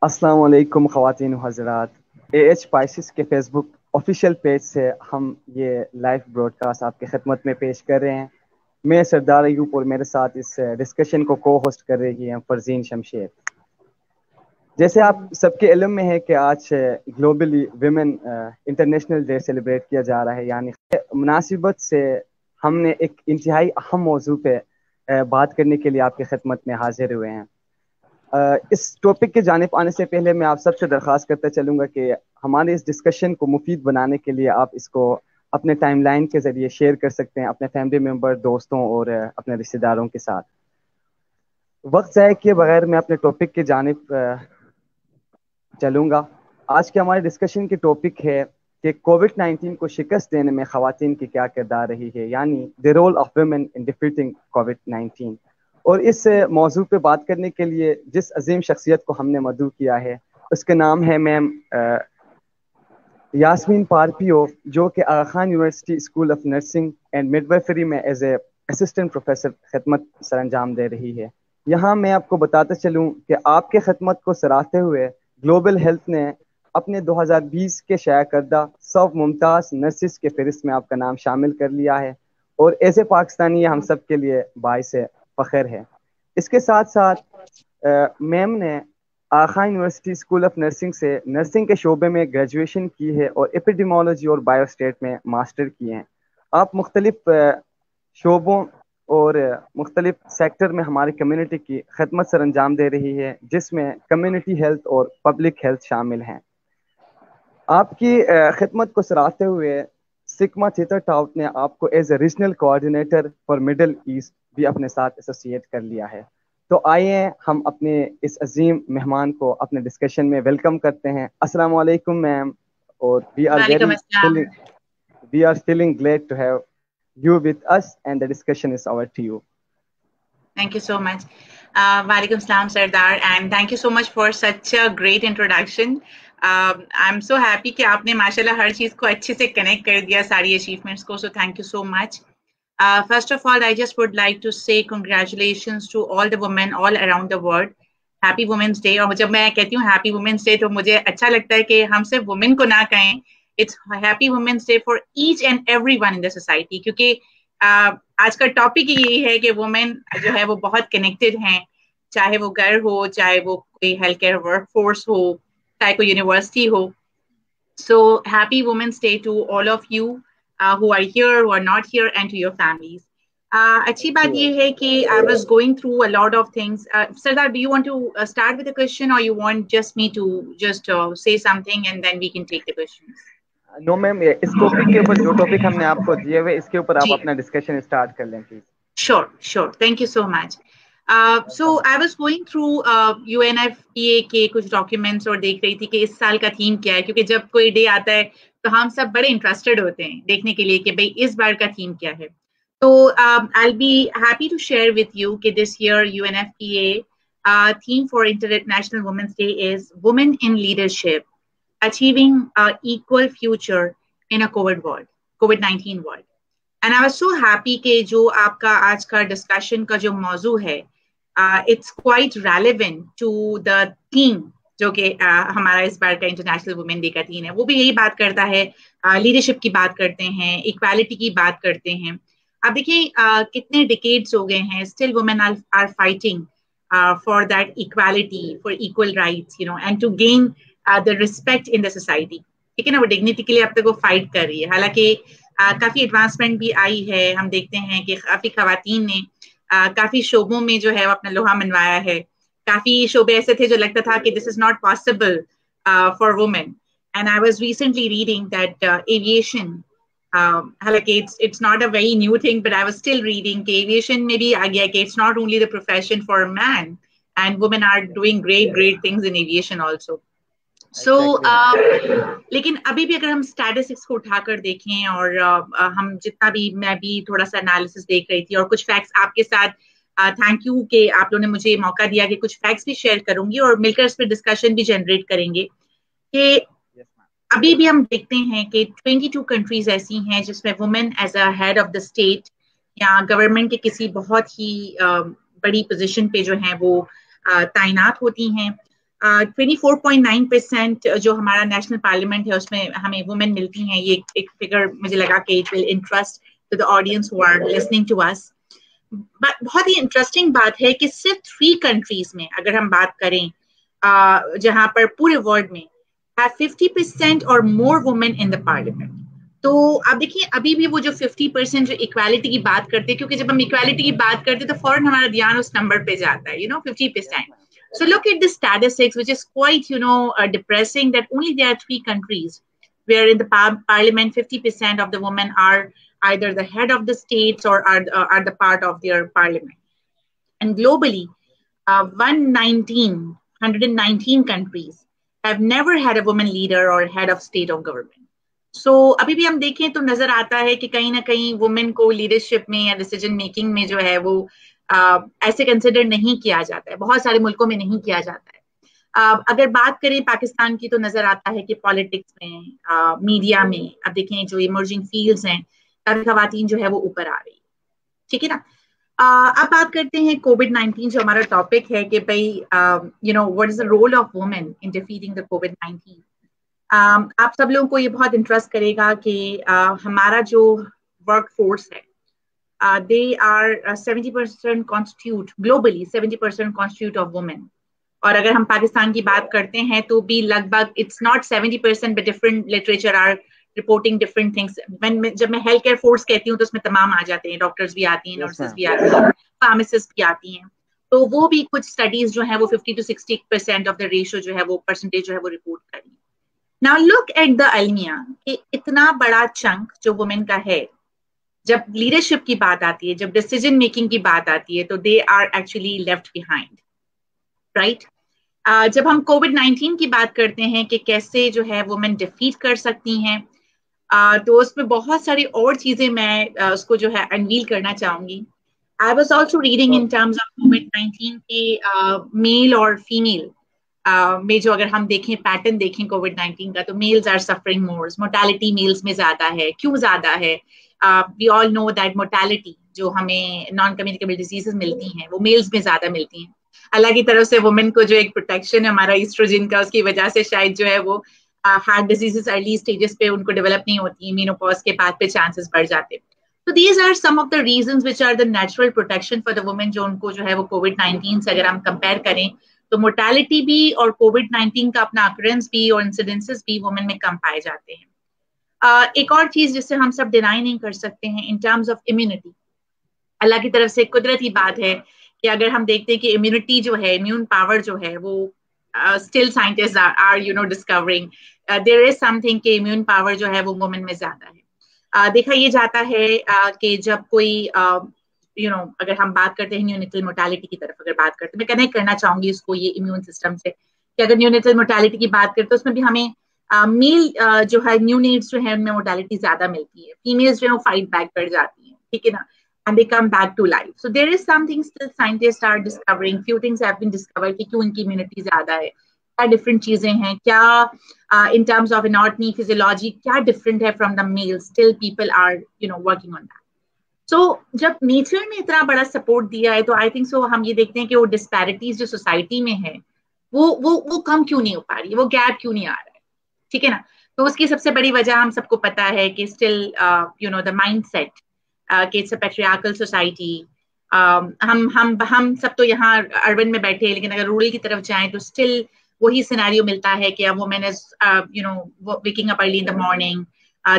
अस्सलाम वालेकुम ख़वातीन व हज़रात। एएच स्पाइसेस के फेसबुक ऑफिशियल पेज से हम ये लाइव ब्रॉडकास्ट आपकी खिदमत में पेश कर रहे हैं। मैं सरदार अयूब और मेरे साथ इस डिस्कशन को को होस्ट कर रही हैं फरजीन शमशेर। जैसे आप सबके इल्म में है कि आज globally women international day celebrate किया जा रहा है, यानी मुनासिबत से हमने एक इंतहाई अहम मौजू पे बात करने के लिए आपकी खिदमत में हाजिर हुए हैं। इस टॉपिक के जानिब आने से पहले मैं आप सबसे दरख्वास्त करता चलूँगा कि हमारे इस डिस्कशन को मुफीद बनाने के लिए आप इसको अपने टाइमलाइन के ज़रिए शेयर कर सकते हैं अपने फैमिली मेम्बर, दोस्तों और अपने रिश्तेदारों के साथ। वक्त ज़ाया किए बगैर मैं अपने टॉपिक की जानिब चलूँगा। आज के हमारे डिस्कशन की टॉपिक है कि कोविड-19 को शिकस्त देने में ख़वातीन की क्या किरदार रही है, यानी the role of women in defeating कोविड-19। और इस मौजू पे बात करने के लिए जिस अजीम शख्सियत को हमने मदऊ किया है उसके नाम है मैम यास्मीन पारपियो, जो कि Aga Khan university school of nursing and midwifery में एज ए असिस्टेंट प्रोफेसर खिदमत सर अंजाम दे रही है। यहाँ मैं आपको बताते चलूँ कि आपके खिदमत को सराहते हुए ग्लोबल हेल्थ ने अपने 2020 के शाया करदा 100 मुमताज़ नर्सिस के फहरिस्त में आपका नाम शामिल कर लिया है, और एज ए पाकिस्तानी हम सब के लिए बाइस फ़ख्र है। इसके साथ साथ मैम ने Aga Khan university school of nursing से नर्सिंग के शोबे में ग्रेजुएशन की है और एपिडेमोलॉजी और बायोस्टेट में मास्टर किए हैं। आप मुख्तलिफ शोबों और मुख्तलिफ सेक्टर में हमारी कम्युनिटी की खदमत सर अंजाम दे रही है, जिसमें कम्युनिटी हेल्थ और पब्लिक हेल्थ शामिल हैं। आपकी खिदमत को सराहते हुए सिग्मा थीटा टाउट ने आपको as a regional coordinator for Middle East भी अपने साथ एसोसिएट कर लिया है। तो आइए हम अपने इस अजीम मेहमान को अपने डिस्कशन में वेलकम करते हैं। अस्सलाम वालेकुम मैम, और वालेकुम अस्सलाम। We are feeling glad to have you with us, and the discussion is over to you. Thank you so much. Walaikum salam, Sardar, and thank you so much for such a great introduction. I'm so happy कि आपने माशाल्लाह हर चीज़ को अच्छे से connect कर दिया, सारी achievements को, so thank you so much. First of all, I just would like to say congratulations to all the women all around the world. Happy Women's Day. और जब मैं कहती हूँ Happy Women's Day तो मुझे अच्छा लगता है कि हम सिर्फ वुमेन को ना कहें, it's Happy Women's Day for each and everyone in the society, क्योंकि आज का टॉपिक यही है कि वुमेन जो है वो बहुत कनेक्टेड हैं, चाहे वो घर हो, चाहे वो कोई हेल्थ केयर वर्कफोर्स हो, चाहे कोई यूनिवर्सिटी हो। So happy women's day to all of you who are here, who are not here, and to your families. अच्छी बात ये है कि I was going through a lot of things. Sardar, do you want to start with a question, or you want just me to just say something and then we can take the questions? No ma'am, इस topic के ऊपर जो topic हमने आपको दिए हुए इसके ऊपर आप अपना डिस्कशन स्टार्ट कर लें please. Sure. Thank you so much. So I was going through UNFPA के कुछ डॉक्यूमेंट्स और देख रही थी कि इस साल का थीम क्या है, क्योंकि जब कोई डे आता है तो हम सब बड़े इंटरेस्टेड होते हैं देखने के लिए कि भाई इस बार का थीम क्या है। तो I'll be happy to share with you कि this year UNFPA theme for International Women's Day is Women in Leadership, Achieving an Equal Future in a COVID-19 world. And I was so happy कि जो आपका आज का discussion का जो मौजू है it's quite relevant to the theme, जो कि हमारा इस बार का इंटरनेशनल वुमेन डे का थीम है। वो भी यही बात करता है, लीडरशिप की बात करते हैं, इक्वालिटी की बात करते हैं। अब देखिए कितने डिकेड्स हो गए हैं, still women are fighting for that equality, for equal rights, you know, and to gain the respect in the society. ठीक है ना, वो डिग्निटी के लिए अब तक वो फाइट कर रही है। हालांकि काफी एडवांसमेंट भी आई है। हम देखते हैं कि काफी खवातीन ने काफी शोबों में जो है वो अपना लोहा मनवाया है। काफी शोबे ऐसे थे जो लगता था कि this is not possible for women. And I was recently reading that aviation, हालांकि it's not a very new thing, but I was still reading कि एविएशन में भी आ गया कि it's not only the profession for man, and women are doing great things in aviation also. So लेकिन अभी भी अगर हम स्टैटिस्टिक्स को उठाकर देखें और हम जितना भी, मैं भी थोड़ा सा एनालिसिस देख रही थी और कुछ फैक्ट्स आपके साथ, थैंक यू कि आप लोगों ने मुझे मौका दिया कि कुछ फैक्ट्स भी शेयर करूंगी और मिलकर इस पर डिस्कशन भी जनरेट करेंगे। कि अभी भी हम देखते हैं कि 22 कंट्रीज ऐसी हैं जिसमें women as a head of the state या गवर्नमेंट के किसी बहुत ही बड़ी पोजीशन पे जो है वो तैनात होती हैं। 24.9% जो हमारा नेशनल पार्लियामेंट है उसमें हमें वुमेन मिलती हैं। ये एक फिगर मुझे लगा कि it will interest to the audience who are listening to us. बहुत ही इंटरेस्टिंग बात है कि सिर्फ 3 कंट्रीज में अगर हम बात करें जहां पर पूरे वर्ल्ड में 50% और more women in the parliament. तो आप देखिए अभी भी वो जो 50% जो इक्वालिटी की बात करते हैं, क्योंकि जब हम इक्वालिटी की बात करते हैं तो फौरन हमारा ध्यान उस नंबर पे जाता है, 50%. So look at the statistics, which is quite, depressing, that only there are 3 countries where in the parliament 50% of the women are either the head of the states or are the part of their parliament. And globally, 119 countries have never had a woman leader or head of state of government. So अभी भी हम देखें तो नजर आता है कि कहीं ना कहीं वुमेन को लीडरशिप में या डिसीजन मेकिंग में जो है वो ऐसे कंसिडर नहीं किया जाता है, बहुत सारे मुल्कों में नहीं किया जाता है। अगर बात करें पाकिस्तान की तो नजर आता है कि पॉलिटिक्स में, मीडिया में, अब देखें जो इमर्जिंग फील्ड्स हैं, काफी खवातीन जो है वो ऊपर आ रही है, ठीक है ना। अब बात करते हैं कोविड-19 जो हमारा टॉपिक है कि भाई what is the role of women in defeating the कोविड-19। आप सब लोगों को ये बहुत इंटरेस्ट करेगा कि हमारा जो वर्क फोर्स है, they are 70% constitute globally, 70% constitute of women. और अगर हम पाकिस्तान की बात करते हैं तो भी लगभग it's not 70% but different literature are reporting different things. जब मैं हेल्थ केयर फोर्स कहती हूँ तो उसमें तमाम आ जाते हैं, डॉक्टर्स भी आती हैं, नर्सेस भी आती हैं, फार्मासिस्ट भी आती हैं। तो वो भी कुछ स्टडीज जो है वो 50 to 60% ऑफ द रेशियो जो है वो परसेंटेज जो है वो रिपोर्ट करें। नाउ लुक एट द अलमिया कि इतना बड़ा चंक जो वुमेन का है, जब लीडरशिप की बात आती है, जब डिसीजन मेकिंग की बात आती है, तो they are actually left behind, right. जब हम कोविड-19 की बात करते हैं कि कैसे जो है वुमेन डिफीट कर सकती हैं, तो उसमें बहुत सारी और चीजें मैं उसको जो है अनवील करना चाहूंगी। I was also reading in terms of कोविड-19 के मेल और फीमेल में जो अगर हम देखें पैटर्न देखें कोविड-19 का, तो males are suffering more, mortality males में ज्यादा है। क्यों ज्यादा है? We all know that mortality जो हमें नॉन कम्युनिकेबल डिजीजेस मिलती हैं वो मेल्स में ज्यादा मिलती हैं। अल्लाह की तरफ से वुमेन को जो एक प्रोटेक्शन है हमारा ईस्ट्रोजन का, उसकी वजह से शायद जो है वो हार्ट डिजीजेस अर्ली स्टेजेस पे उनको डेवलप नहीं होती, मेनोपॉज के बाद पे चांसेस बढ़ जाते हैं। तो these are some of the reasons which are the natural protection for the women, जो उनको जो है वो कोविड-19 से अगर हम कंपेयर करें तो मोर्टेलिटी भी और कोविड-19 का अपना अकरेंस भी और इंसिडेंसेस भी वुमेन में कम पाए जाते हैं। एक और चीज जिससे हम सब डिनाई नहीं कर सकते हैं इन टर्म्स ऑफ इम्यूनिटी, अल्लाह की तरफ से कुदरती बात है कि अगर हम देखते हैं कि इम्यूनिटी जो है, इम्यून पावर जो है वो still scientist are discovering there is something कि इम्यून पावर जो है वो वुमेन में ज्यादा है। देखा ये जाता है कि जब कोई अगर हम बात करते हैं न्यूनेटल मोर्टेलिटी की तरफ अगर बात करते हैं, मैं कनेक्ट करना चाहूंगी इसको ये इम्यून सिस्टम से, कि अगर न्यूनेटल मोर्टेलिटी की बात करते हैं तो उसमें भी हमें मेल जो है न्यूनेट्स जो है उनमें मोर्टेलिटी ज्यादा मिलती है, फीमेल्स जो है वो फाइट बैक कर जाती हैं, ठीक है ना, and they come back to life. So there is something still scientists are discovering, few things have been discovered कि क्यों इनकी immunity ज्यादा है, क्या different चीजें हैं, क्या in terms of anatomy, physiology क्या different है from the males, still people are working on that. So जब नेचर ने इतना बड़ा सपोर्ट दिया है तो आई थिंक सो हम ये देखते हैं कि वो डिस्पैरिटीज जो सोसाइटी में है वो कम क्यों नहीं हो पा रही है, वो गैप क्यों नहीं आ रहा है, ठीक है ना। तो उसकी सबसे बड़ी वजह हम सबको पता है कि स्टिल द माइंडसेट कि इट्स अ पैट्रियार्कल सोसाइटी। हम सब तो यहाँ अर्बन में बैठे हैं, लेकिन अगर रूरल की तरफ जाएं तो स्टिल वही सिनेरियो मिलता है कि अब women is waking up early in the morning,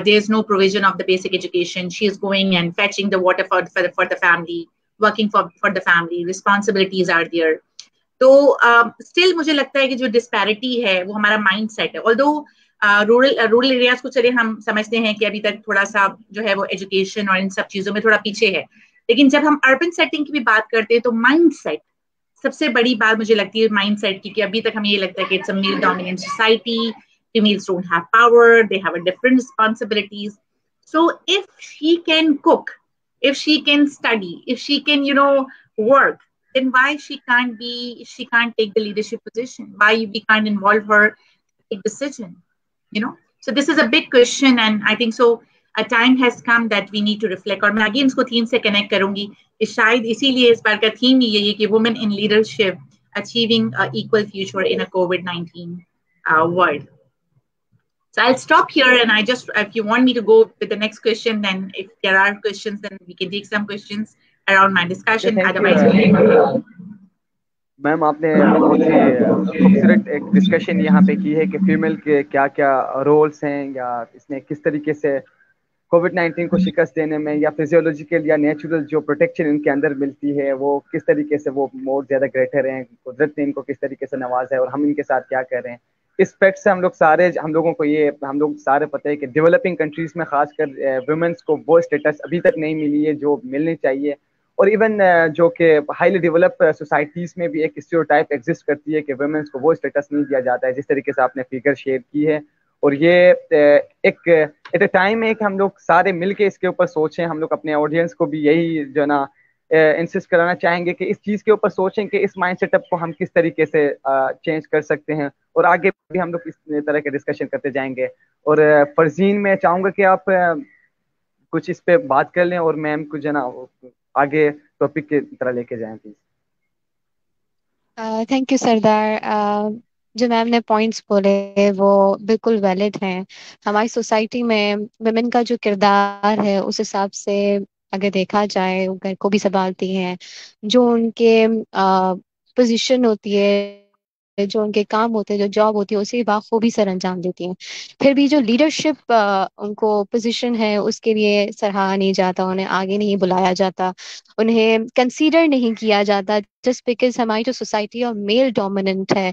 there's no provision of the basic education, she is going and fetching the water for the family, working for the family, responsibilities are there. तो still मुझे लगता है कि जो disparity है वो हमारा mind set है। ऑल्दो रूरल एरियाज को चले हम समझते हैं कि अभी तक थोड़ा सा जो है वो एजुकेशन और इन सब चीजों में थोड़ा पीछे है, लेकिन जब हम अर्बन सेटिंग की भी बात करते हैं तो माइंड सेट सबसे बड़ी बात मुझे लगती है माइंड सेट की, कि अभी तक हमें ये लगता है कि it's a male dominant society, females don't have power, they have a different responsibilities. So if she can cook, if she can study, if she can work, then why she can't take the leadership position, why we can't involve her to take decision, so this is a big question, and I think so a time has come that we need to reflect. और मैं again इसको theme से connect करूंगी कि शायद इसीलिए इस बार का थीम ही यही है कि women in leadership achieving an equal future in a COVID-19 world. So I'll stop here, and if you want me to go with the next question, then if there are questions, then we can take some questions around my discussion. Otherwise, ma'am आपने बहुत ही खूबसूरत एक discussion यहाँ पे की है कि female के क्या क्या रोल्स हैं या इसने किस तरीके से कोविड-19 को शिकस्त देने में या फिजियोलॉजिकल या नेचुरल जो प्रोटेक्शन इनके अंदर मिलती है वो किस तरीके से वो मोर ज़्यादा ग्रेटर हैं, कुदरत ने इनको किस तरीके से नवाजा है और हम इनके साथ क्या कर रहे हैं। इस फैक्ट से हम लोग सारे पता है कि डेवलपिंग कंट्रीज़ में खासकर वुमेन्स को वो स्टेटस अभी तक नहीं मिली है जो मिलनी चाहिए। और इवन जो कि हाईली डेवलप्ड सोसाइटीज़ में भी एक स्टीरियोटाइप एग्जिस्ट करती है कि वुमेन्स को वो स्टेटस नहीं दिया जाता है जिस तरीके से आपने फिगर शेयर की है। और ये एक एट अ टाइम है कि हम लोग सारे मिलके इसके ऊपर सोचें। हम लोग अपने ऑडियंस को भी यही जो ना इंसिस्ट कराना चाहेंगे कि इस चीज़ के ऊपर सोचें कि इस माइंड सेटअप को हम किस तरीके से चेंज कर सकते हैं और आगे भी हम लोग इस तरह के डिस्कशन करते जाएंगे। और फरजीन मैं चाहूँगा कि आप कुछ इस पे बात कर लें और मैम को जो ना आगे टॉपिक की तरह लेके जाएं प्लीज। थैंक यू सरदार। जो मैम ने पॉइंट्स बोले वो बिल्कुल वैलिड हैं। हमारी सोसाइटी में वुमेन का जो किरदार है उस हिसाब से अगर देखा जाए, वो घर को भी संभालती हैं, जो उनके पोजीशन होती है, जो उनके काम होते हैं, जो जॉब होती है, उसे बाखूबी सर अंजाम देती हैं। फिर भी जो लीडरशिप उनको पोजीशन है उसके लिए सराहा नहीं जाता, उन्हें आगे नहीं बुलाया जाता, उन्हें कंसीडर नहीं किया जाता, जस्ट बिकॉज हमारी जो सोसाइटी और मेल डोमिनेंट है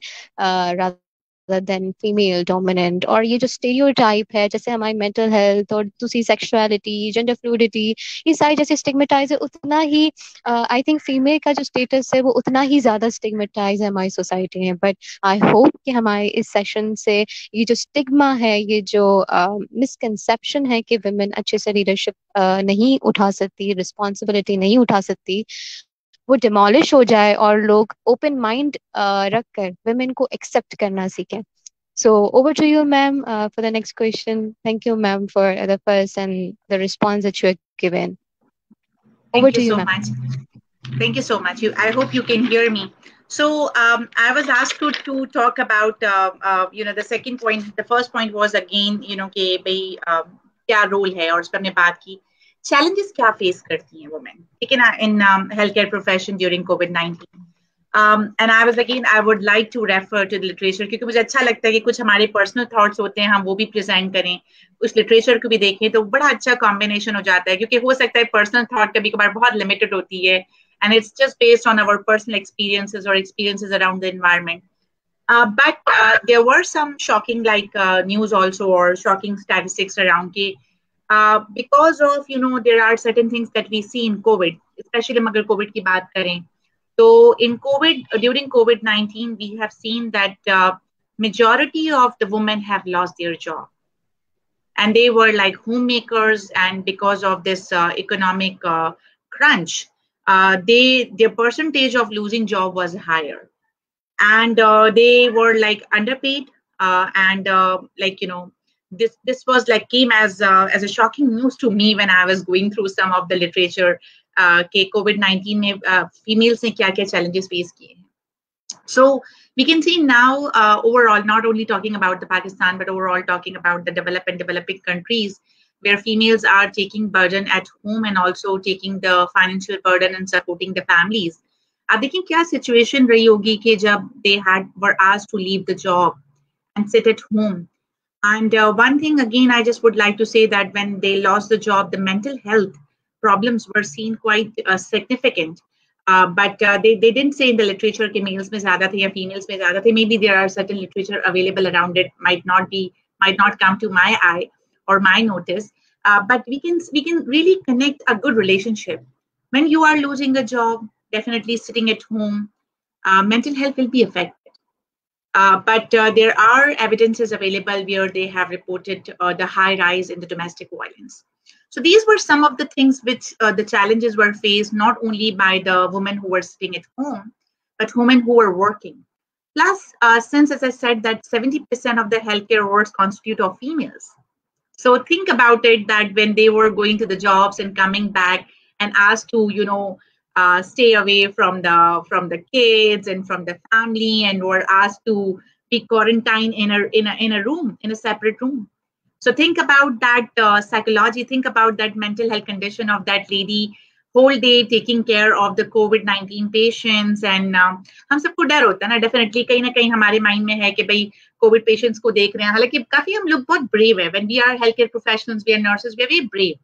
देन फीमेल डोमिनेंट। और ये जो स्टेरियोटाइप है, जैसे हमारी मेंटल हेल्थ और दूसरी सेक्सुअलिटी, जेंडर फ्लूइडिटी, ये सारी जैसे स्टिग्मेटाइज है, उतना ही आई थिंक फीमेल का जो स्टेटस है वो उतना ही ज्यादा स्टिग्मेटाइज है हमारी सोसाइटी में। बट आई होप कि हमारे इस सेशन से ये जो स्टिग्मा है, ये जो मिसकंसेप्शन है कि वुमेन अच्छे से लीडरशिप नहीं उठा सकती, रिस्पॉन्सिबिलिटी नहीं उठा सकती, वो डिमोलिश हो जाए और लोग ओपन माइंड रखकर वुमेन को एक्सेप्ट करना सीखें। So over to you, ma'am, for the next question. Thank you, ma'am, for the first and the response that you have given. Over to you, ma'am. Thank you so much. I hope you can hear me. So I was asked to talk about the second point. The first point was again कि भाई क्या role है, और उस पर हमने बात की challenges क्या फेस करती हैं women, ठीक है ना, in healthcare profession during COVID-19. And I would like to refer to the literature, क्योंकि मुझे अच्छा लगता है कि कुछ हमारे पर्सनल थॉट्स होते हैं हम वो भी प्रेजेंट करें, उस लिटरेचर को भी देखें, तो बड़ा अच्छा कॉम्बिनेशन हो जाता है। क्योंकि हो सकता है पर्सनल थॉट कभी कभार बहुत लिमिटेड होती है, and it's just based on our personal experiences or experiences around the environment. But there were some shocking news also, or shocking statistics around because of there are certain things that we see in COVID, especially अगर COVID की बात करें तो during COVID-19 we have seen that majority of the women have lost their job, and they were like homemakers, and because of this economic crunch, their percentage of losing job was higher, and they were like underpaid, and this was like came as a shocking news to me when I was going through some of the literature कि COVID-19 में females ने क्या क्या challenges face किए हैं. So we can see now overall, not only talking about the Pakistan, but overall talking about the developed and developing countries where females are taking burden at home and also taking the financial burden and supporting the families. अब देखिए क्या situation रही होगी कि जब they were asked to leave the job and sit at home. And one thing again, I just would like to say that when they lost the job, the mental health problems were seen quite significant. But they didn't say in the literature कि males में ज़्यादा थे या females में ज़्यादा थे. Maybe there are certain literature available around it, might not come to my eye or my notice. But we can really connect a good relationship. When you are losing a job, definitely sitting at home, mental health will be affected. But there are evidences available where they have reported the high rise in the domestic violence. So these were some of the things which the challenges were faced not only by the women who were sitting at home, but women who were working. Plus, since as I said that 70% of the healthcare workers constitute of females. So think about it that when they were going to the jobs and coming back and asked to, stay away from the kids and from the family, and were asked to be quarantined in a room, in a separate room. So think about that psychology, think about that mental health condition of that lady, whole day taking care of the COVID-19 patients. And हम सबको डर होता है ना, definitely कहीं ना कहीं हमारे माइंड में है कि भाई कोविड पेशेंट्स को देख रहे हैं, हालांकि काफी हम लोग बहुत ब्रेव है, when we are health care professionals, we are nurses, we are very brave.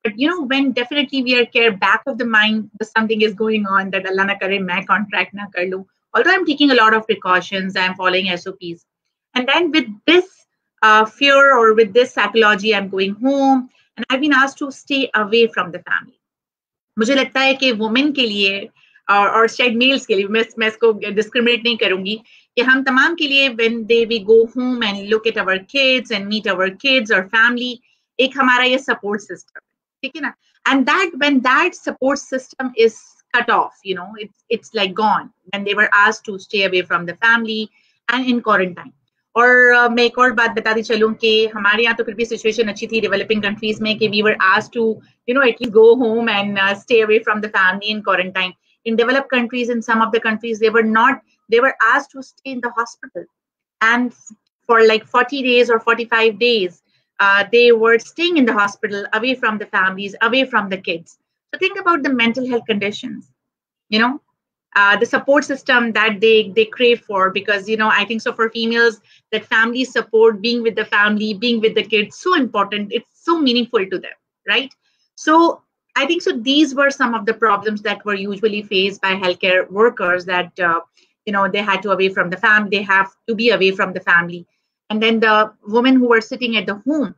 But you know, when definitely we are care back of the mind, something is going on that Allah na kare main contract na kar lu. Although I'm taking a lot of precautions, I'm following SOPs, and then with this fear or with this psychology, I'm going home, and I've been asked to stay away from the family. मुझे लगता है कि women के लिए और शायद mails के लिए, मैं इसको डिस्क्रिमिनेट नहीं करूंगी, कि हम तमाम के लिए when they we go home and look at our kids and meet our kids और फैमिली, एक हमारा ये सपोर्ट सिस्टम है, ठीक है ना. And that when that support system is cut off, you know, it's like gone when they were asked to stay away from the family and in quarantine. और मैं एक और बात बताती चलूं कि हमारे यहाँ तो फिर भी सिचुएशन अच्छी थी डेवलपिंग कंट्रीज में, कि we were asked to you know at least go home and stay away from the family in quarantine. In developed countries, in some of the countries, they were asked to stay in the hospital, and for like 40 days or 45 days, they were staying in the hospital, away from the families, away from the kids. So think about the mental health conditions, you know, the support system that they crave for, because you know, I think so for females, that family support, being with the family, being with the kids, so important, it's so meaningful to them, right? So I think so these were some of the problems that were usually faced by healthcare workers, that you know, they had to away from the family, they have to be away from the family. And then the women who were sitting at the home,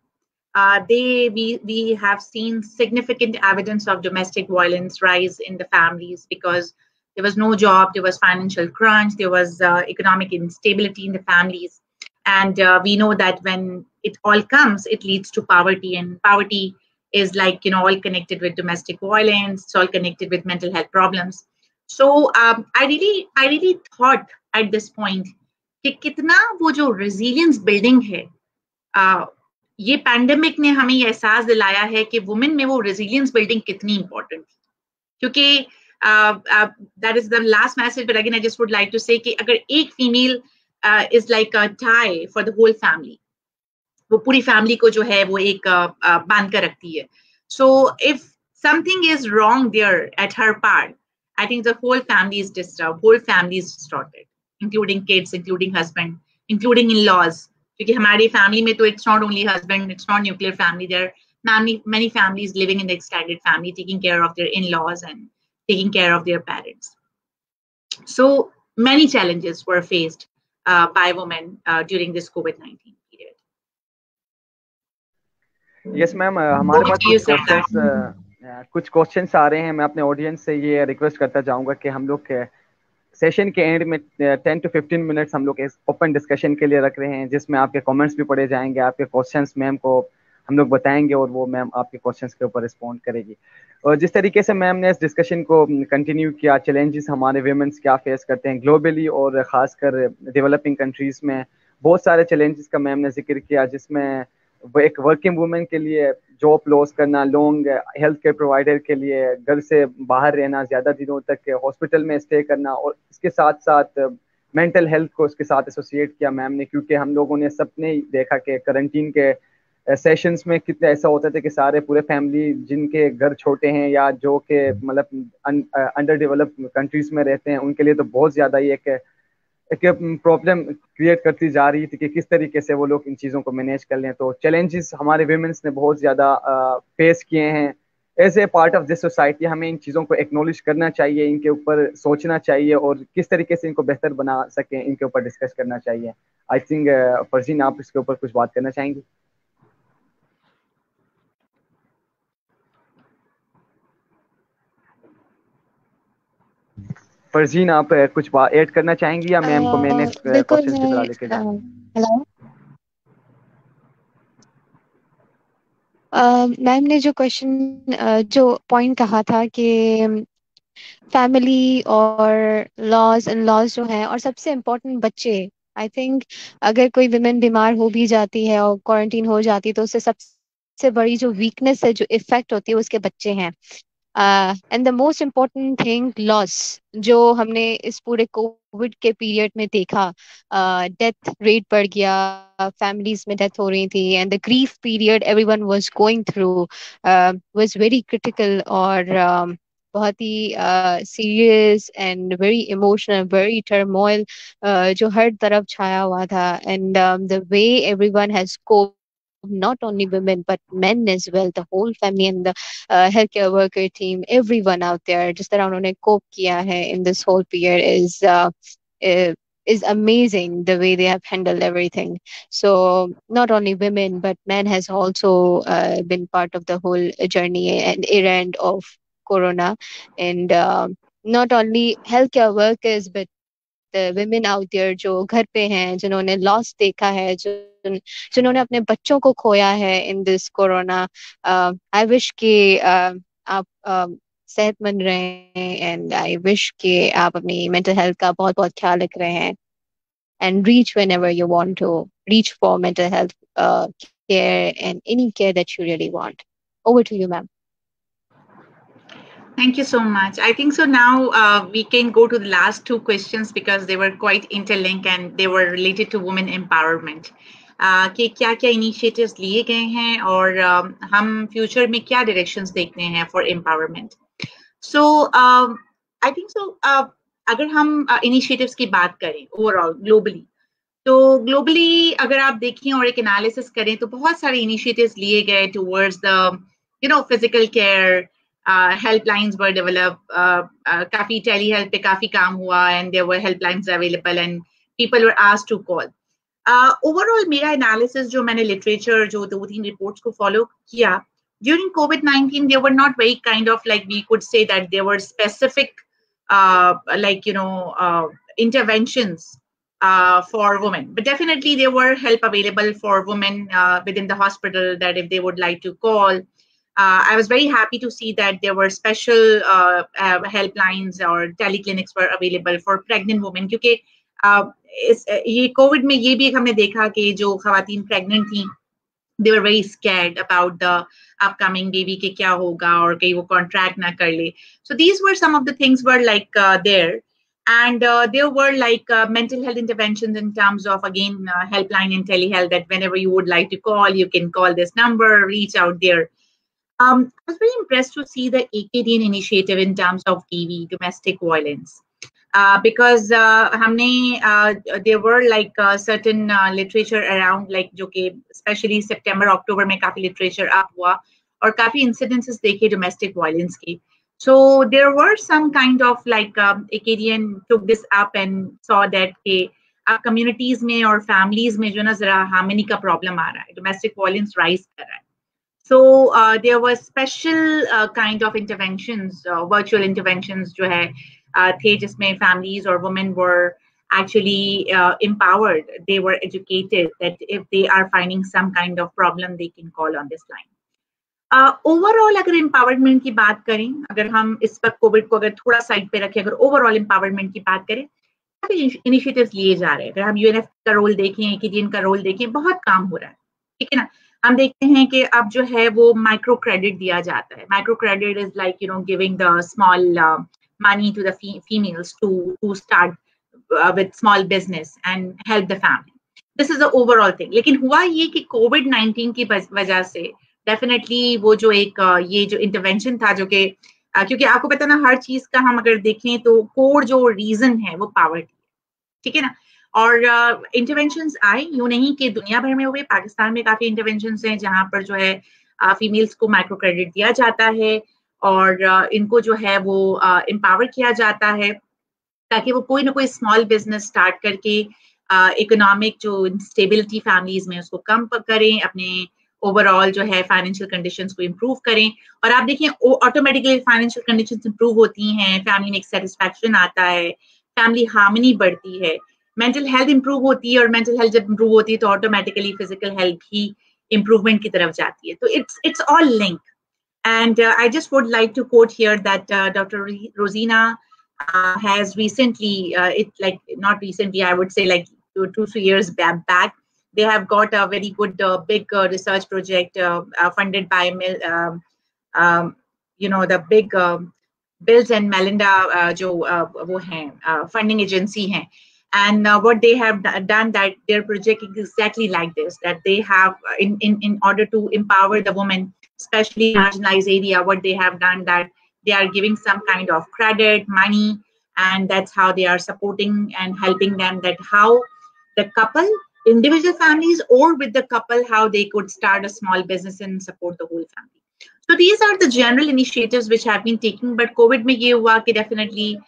we have seen significant evidence of domestic violence rise in the families, because there was no job, there was financial crunch, there was economic instability in the families. And we know that when it all comes, it leads to poverty, and poverty is like, you know, all connected with domestic violence, it's all connected with mental health problems. So I really thought at this point कि कितना वो जो resilience building है, ये pandemic ने हमें ये एहसास दिलाया है कि वुमेन में वो resilience building कितनी important थी. क्योंकि that is the last message, but again I just would like to say कि अगर एक female is like a tie for the whole family, वो पूरी फैमिली को जो है वो एक बांध कर रखती है. So if something is wrong there at her part, I think the whole family is disturbed, whole family is distorted, including kids, including husband, including in-laws. क्योंकि हमारी फैमिली में तो it's not only husband, it's not nuclear family, there are many families living in the extended family, taking care of their in-laws and taking care of their parents. So many challenges were faced by women during this COVID-19 period. Yes ma'am, हमारे पास कुछ questions आ रहे हैं. मैं अपने audience से ये request करता जाऊंगा कि हम लोग सेशन के एंड में 10 to 15 मिनट्स हम लोग ओपन डिस्कशन के लिए रख रहे हैं, जिसमें आपके कमेंट्स भी पढ़े जाएंगे, आपके क्वेश्चंस मैम को हम लोग बताएंगे और वो मैम आपके क्वेश्चंस के ऊपर रिस्पॉन्ड करेगी. और जिस तरीके से मैम ने इस डिस्कशन को कंटिन्यू किया, चैलेंजेस हमारे वीमेंस क्या फेस करते हैं ग्लोबली और ख़ासकर डेवलपिंग कंट्रीज़ में, बहुत सारे चैलेंजेस का मैम ने जिक्र किया, जिसमें एक वर्किंग वुमेन के लिए जॉब लॉस करना, लॉन्ग हेल्थ केयर प्रोवाइडर के लिए घर से बाहर रहना, ज़्यादा दिनों तक हॉस्पिटल में स्टे करना, और इसके साथ साथ मेंटल हेल्थ को इसके साथ एसोसिएट किया मैम ने. क्योंकि हम लोगों ने सबने देखा कि क्वारंटीन के सेशंस में कितने ऐसा होता था कि सारे पूरे फैमिली जिनके घर छोटे हैं या जो कि मतलब अंडर डेवलप्ड कंट्रीज़ में रहते हैं, उनके लिए तो बहुत ज़्यादा ही एक प्रॉब्लम क्रिएट करती जा रही थी कि किस तरीके से वो लोग इन चीज़ों को मैनेज कर लें. तो चैलेंजेस हमारे वीमेंस ने बहुत ज़्यादा फेस किए हैं. As a part of this society हमें इन चीज़ों को एक्नॉलेज करना चाहिए, इनके ऊपर सोचना चाहिए और किस तरीके से इनको बेहतर बना सकें इनके ऊपर डिस्कस करना चाहिए. आई थिंक फरजीन आप इसके ऊपर कुछ बात करना चाहेंगी? फरजीन आप कुछ ऐड करना चाहेंगी या मैम को मैंने क्वेश्चन की तरह लेके जाऊं? हेलो मैम ने जो क्वेश्चन जो पॉइंट कहा था कि फैमिली और लॉज इन लॉज जो है, और सबसे इम्पोर्टेंट बच्चे, आई थिंक अगर कोई विमेन बीमार हो भी जाती है और क्वारंटीन हो जाती है तो उससे सबसे बड़ी जो वीकनेस है, जो इफेक्ट होती है, उसके बच्चे हैं. And the most important thing loss, जो हमने इस पूरे कोविड के पीरियड में देखा, डेथ रेट बढ़ गया, फैमिलीज में डेथ हो रही थी, and the grief period everyone was going through was very critical, और बहुत ही serious and very emotional, very turmoil जो हर तरफ छाया हुआ था. And the way everyone has cope, not only women but men as well, the whole family and the healthcare worker team, everyone out there, जिस तरह उन्होंने cope किया है in this whole period uh, is amazing, the way they have handled everything. So not only women but men has also been part of the whole journey and errand of corona. And not only healthcare workers but the women out there जो घर पे हैं, जिन्होंने loss देखा है, जिन्होंने अपने बच्चों को खोया है in this corona. I wish कि आप सेहतमंद रहें, एंड आई विश कि आप अपनी मेंटल हेल्थ का बहुत बहुत ख्याल रख रहे हैं, and reach whenever you want to reach for mental health care and any care that you really want. Over to you, ma'am. Thank you so much. I think so now we can go to the last two questions because they were quite interlinked and they were related to women empowerment. कि क्या क्या initiatives लिए गए हैं और हम future में क्या डायरेक्शंस देखते हैं for empowerment. So I think सो अगर हम इनिशिएटिव्स की बात करें ओवरऑल ग्लोबली, तो ग्लोबली अगर आप देखें और एक एनालिसिस करें तो बहुत सारे इनिशिएटिव्स लिए गए towards the physical care. Helplines were developed. काफी टेली हेल्थ पे काफी काम हुआ and there were helplines available and people were asked to call. Overall मेरा एनालिसिस जो मैंने लिटरेचर जो 2-3 रिपोर्ट्स को फॉलो किया during COVID-19, they were not very kind of like we could say that there were specific interventions for women, but definitely there were help available for women within the hospital that if they would like to call. I was very happy to see that there were special helplines or teleclinics were available for pregnant women, क्योंकि ये Covid में ये भी हमने देखा कि जो खवातीन प्रेग्नेंट थी they were very scared about the upcoming baby के क्या होगा और कहीं वो contract ना कर ले. So these were some of the things were like there. And there were like mental health interventions in terms of, again, helpline and telehealth that whenever you would like to call, you can call this number, reach out there. I was very impressed to see the AKDN initiative in terms of DV, domestic violence, because there were like certain literature around, like जो कि especially September, October में काफी literature up हुआ और काफी incidences देखे domestic violence की. So there were some kind of like AKDN took this up and saw that कि आप communities में और families में जो ना जरा harmony का problem आ रहा है, domestic violence rise कर रहा है. So there were special kind of interventions, virtual interventions जो है थे जिसमें families or women were actually empowered. They were educated that if they are finding some kind of problem, they can call on this line. Overall अगर empowerment की बात करें, अगर हम इस वक्त कोविड को अगर थोड़ा साइड पे रखें, अगर overall empowerment की बात करें, काफी इनिशिएटिव्स लिए जा रहे हैं. अगर हम UNF का रोल देखें, AKDN का रोल देखें, बहुत काम हो रहा है, ठीक है ना. हम देखते हैं कि अब जो है वो माइक्रो क्रेडिट दिया जाता है. Micro credit is like giving the small money to the females to start with small business and help the family. This is the overall thing. लेकिन हुआ ये कि कोविड-19 की वजह से डेफिनेटली वो जो एक ये जो इंटरवेंशन था, जो कि क्योंकि आपको पता ना, हर चीज का हम अगर देखें तो कोर जो रीजन है वो पावर्टी है, ठीक है ना. और इंटरवेंशंस आए, यूं नहीं कि दुनिया भर में हुए, पाकिस्तान में काफी इंटरवेंशंस हैं जहां पर जो है फीमेल्स को माइक्रो क्रेडिट दिया जाता है और इनको जो है वो एम्पावर किया जाता है ताकि वो कोई ना कोई स्मॉल बिजनेस स्टार्ट करके इकोनॉमिक जो स्टेबिलिटी फैमिलीज में उसको कम करें, अपने ओवरऑल जो है फाइनेंशियल कंडीशंस को इम्प्रूव करें. और आप देखिए ऑटोमेटिकली फाइनेंशियल कंडीशंस इम्प्रूव होती हैं, फैमिली में एक सेटिस्फैक्शन आता है, फैमिली हार्मनी बढ़ती है, मेंटल हेल्थ इंप्रूव होती है, और मेंटल हेल्थ जब इंप्रूव होती है तो ऑटोमेटिकली फिजिकल हेल्थ भी इंप्रूवमेंट की तरफ जाती है. तो it's all link. And I just would like to quote here that doctor Rozina has recently, not recently, I would say like 2-3 years back, they have got a very good big research project funded by the big Bills and Melinda जो वो हैं funding agency हैं, and what they have done, that their project is exactly like this, that they have in order to empower the women, especially marginalized area, what they have done, that they are giving some kind of credit, money, and that's how they are supporting and helping them, that how the couple, individual families or with the couple, how they could start a small business and support the whole family. So these are the general initiatives which have been taken, but COVID में ये हुआ कि definitely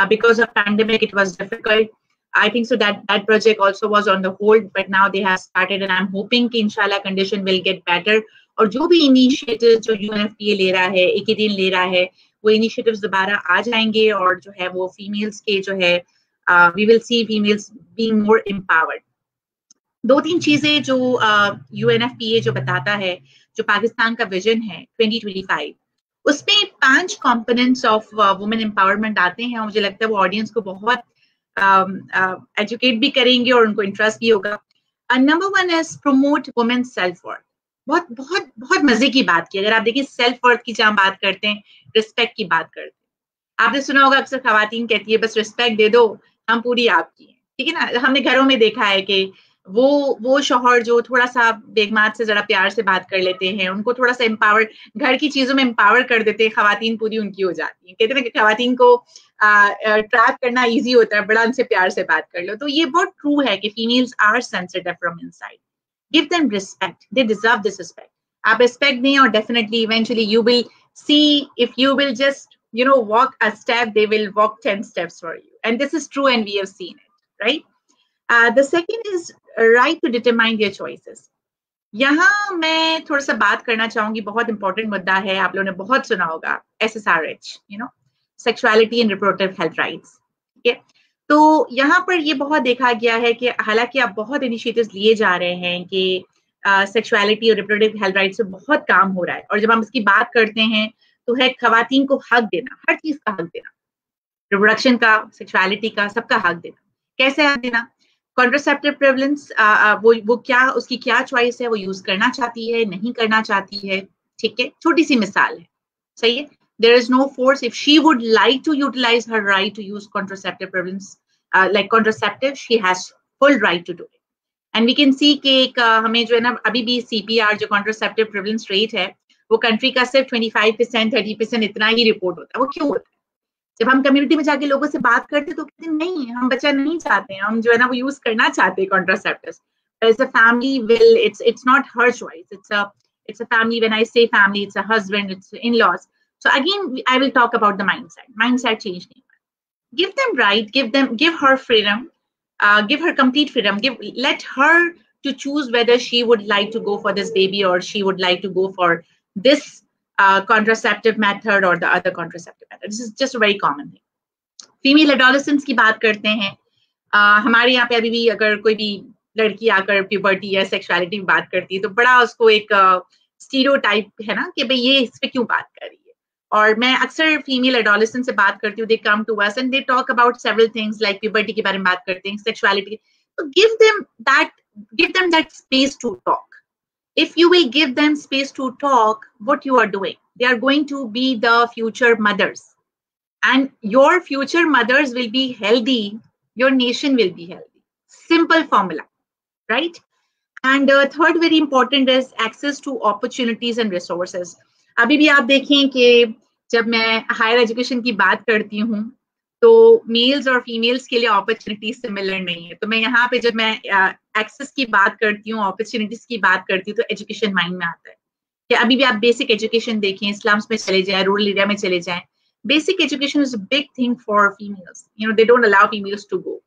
because of pandemic it was difficult. I think so that project also was on the hold, but now they have started, and I'm hoping कि inshallah condition will get better. और जो भी initiatives जो UNFPA ले रहा है, AKTN ले रहा है, वो initiatives दोबारा आ जाएंगे, और जो है वो females के जो है we will see females being more empowered. दो तीन चीजें जो UNFPA जो बताता है, जो पाकिस्तान का विजन है 2025, उसमें 5 कंपोनेंट्स ऑफ वुमेन एम्पावरमेंट आते हैं, और मुझे लगता है वो ऑडियंस को बहुत एजुकेट भी करेंगे और उनको इंटरेस्ट भी होगा. Number 1 is promote women self worth. बहुत बहुत बहुत मजे की बात की. अगर आप देखिए सेल्फ वर्थ की जब हम बात करते हैं, रिस्पेक्ट की बात करते हैं, आपने सुना होगा अक्सर खवातीन कहती है बस रिस्पेक्ट दे दो, हम पूरी आपकी हैं, ठीक है ना. हमने घरों में देखा है कि वो शौहर जो थोड़ा सा बेगमात से जरा प्यार से बात कर लेते हैं, उनको थोड़ा सा एम्पावर, घर की चीजों में एम्पावर कर देते हैं, खवातीन पूरी उनकी हो जाती हैं. कहते हैं कि खवातीन को ट्रैप करना इजी होता है, बड़ा उनसे प्यार से बात कर लो. तो ये बहुत ट्रू है कि females are sensitive from inside. Give them respect, they deserve this respect. आप रिस्पेक्ट दें और definitely eventually you will see, if you will just walk a step, they will walk 10 steps for you, and this is true and we have seen it, right? The second is right to determine your choices. यहाँ मैं थोड़ा सा बात करना चाहूंगी, बहुत important मुद्दा है, आप लोगों ने बहुत सुना होगा, SSRH, sexuality and reproductive health rights. ठीक है, तो यहाँ पर ये बहुत देखा गया है कि हालांकि आप बहुत इनिशिएटिव्स लिए जा रहे हैं कि सेक्सुअलिटी और रिप्रोडक्टिव हेल्थ राइट्स पे बहुत काम हो रहा है, और जब हम इसकी बात करते हैं तो है खवातीन को हक देना, हर चीज का हक देना, रिप्रोडक्शन का, सेक्सुअलिटी का, सबका हक देना. कैसे हक देना? कॉन्ट्रासेप्टिव प्रेवलेंस, वो क्या, उसकी क्या चॉइस है, वो यूज करना चाहती है, नहीं करना चाहती है. ठीक है, छोटी सी मिसाल है, सही है. There is no force. If she would like to utilize her right to use contraceptive prevalence, like contraceptive, she has full right to do it. And we can see कि हमें जो है ना अभी भी CPR जो contraceptive prevalence rate है, वो कंट्री का सिर्फ 25%, 30% इतना ही रिपोर्ट होता है. वो क्यों होता है? जब हम कम्युनिटी में जाके लोगों से बात करते तो कहते नहीं, हम बच्चा नहीं चाहते हैं, हम जो है ना वो यूज करना चाहते हैं contraceptives. As a family will, it's not her choice. It's a family. When I say family, it's a husband, it's in-laws. So again, I will talk about the mindset. Mindset change. Give them right. Give her freedom. Give her complete freedom. Let her to choose whether she would like to go for this baby or she would like to go for this contraceptive method or the other contraceptive method. This is just a very common thing. Female adolescents की बात करते हैं. हमारे यहाँ पे अभी भी अगर कोई भी लड़की आकर प्यूबर्टी या सेक्सुअलिटी की बात करती है तो बड़ा उसको एक स्टीरियोटाइप है ना कि भाई ये इस पे क्यों बात कर रही है. और मैं अक्सर फीमेल एडोलेसेंट से बात करती हूँ, they come to us and they talk about several things like puberty के बारे में बात करते हैं, सेक्सुअलिटी. तो give them that space to talk. If you will give them space to talk, what you are doing, they are going to be the future mothers, and your future mothers will be healthy, your nation will be healthy. Simple formula, right? And third very important is access to opportunities and resources. अभी भी आप देखें कि जब मैं higher education की बात करती हूँ तो मेल्स और फीमेल्स के लिए अपॉर्चुनिटीज सिमिलर नहीं है. तो मैं यहाँ पे जब मैं एक्सेस की बात करती हूँ, अपॉर्चुनिटीज की बात करती हूँ, तो एजुकेशन माइंड में आता है कि अभी भी आप बेसिक एजुकेशन देखें, स्लम्स में चले जाएं, रूरल एरिया में चले जाएं, basic education is a big thing for females. They don't allow females to go.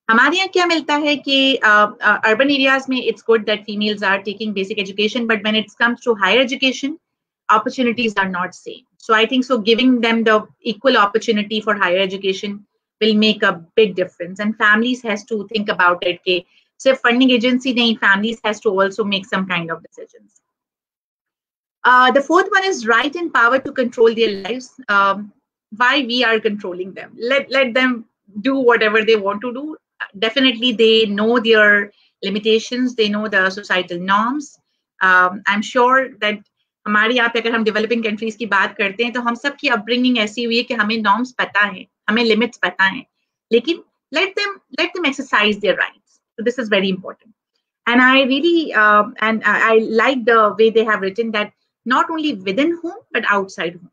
हमारे यहाँ क्या मिलता है कि अर्बन एरियाज में it's good that females are taking basic education, but when it comes to higher education, opportunities are not same. So I think so giving them the equal opportunity for higher education will make a big difference. And families has to think about it. Ke sirf funding agency nahi, families has to also make some kind of decisions. The fourth one is right and power to control their lives. Why we are controlling them? Let them do whatever they want to do. Definitely they know their limitations. They know the societal norms. I'm sure that हमारे यहाँ पे अगर हम developing countries की बात करते हैं तो हम सब की अपब्रिंगिंग ऐसी हुई है कि हमें नॉर्म्स पता है, हमें लिमिट्स पता है, लेकिन let them exercise their rights. So this is very important. And I really and I like the way they have written that not only within home but outside home.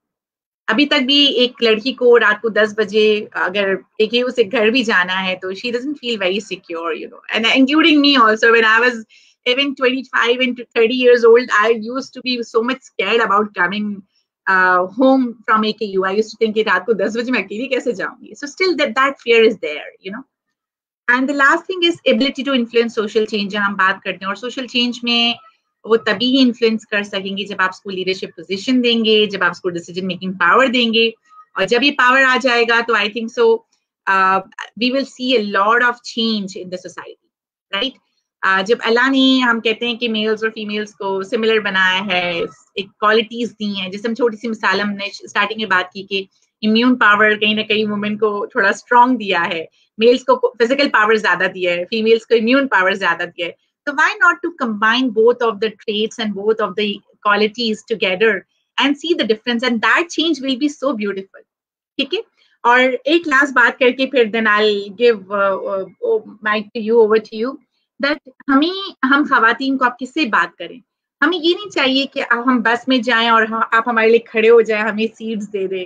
अभी तक भी एक लड़की को रात को 10 बजे अगर देखिए उसे घर भी जाना है तो she doesn't feel very secure, you know. And including me also, when I was even 25 and 30 years old, I used to be so much scared about coming home from AKU. I used to think कि रात को 10 बजे मैं अकेली कैसे जाऊंगी. So still that fear is there, you know. And the last thing is ability to influence social change, जहाँ हम बात करते हैं, और social change में वो तभी ही इन्फ्लुएंस कर सकेंगे जब आप उसको लीडरशिप पोजीशन देंगे, जब आप उसको डिसीजन मेकिंग पावर देंगे, और जब ये पावर आ जाएगा तो I think so we will see a lot of change in the society, right. जब अल्लाह ने हम कहते हैं कि मेल्स और फीमेल्स को सिमिलर बनाया है, एक क्वालिटीज दी हैं, जैसे हम छोटी सी मिसाल हमने स्टार्टिंग में बात की कि इम्यून पावर कहीं ना कहीं वुमेन को थोड़ा स्ट्रॉन्ग दिया है, मेल्स को फिजिकल पावर ज्यादा दिया है, फीमेल्स को इम्यून पावर ज्यादा दिया है. So why not to combine both of the traits and both of the qualities together and see the difference, and that change will be so beautiful. ठीक है. और एक लास्ट बात करके फिर then I'll give mic to you, over to you, that हम खवातीन को आप किससे बात करें, हमें ये नहीं चाहिए कि हम बस में जाएं और आप हमारे लिए खड़े हो जाएं, हमें seats they they.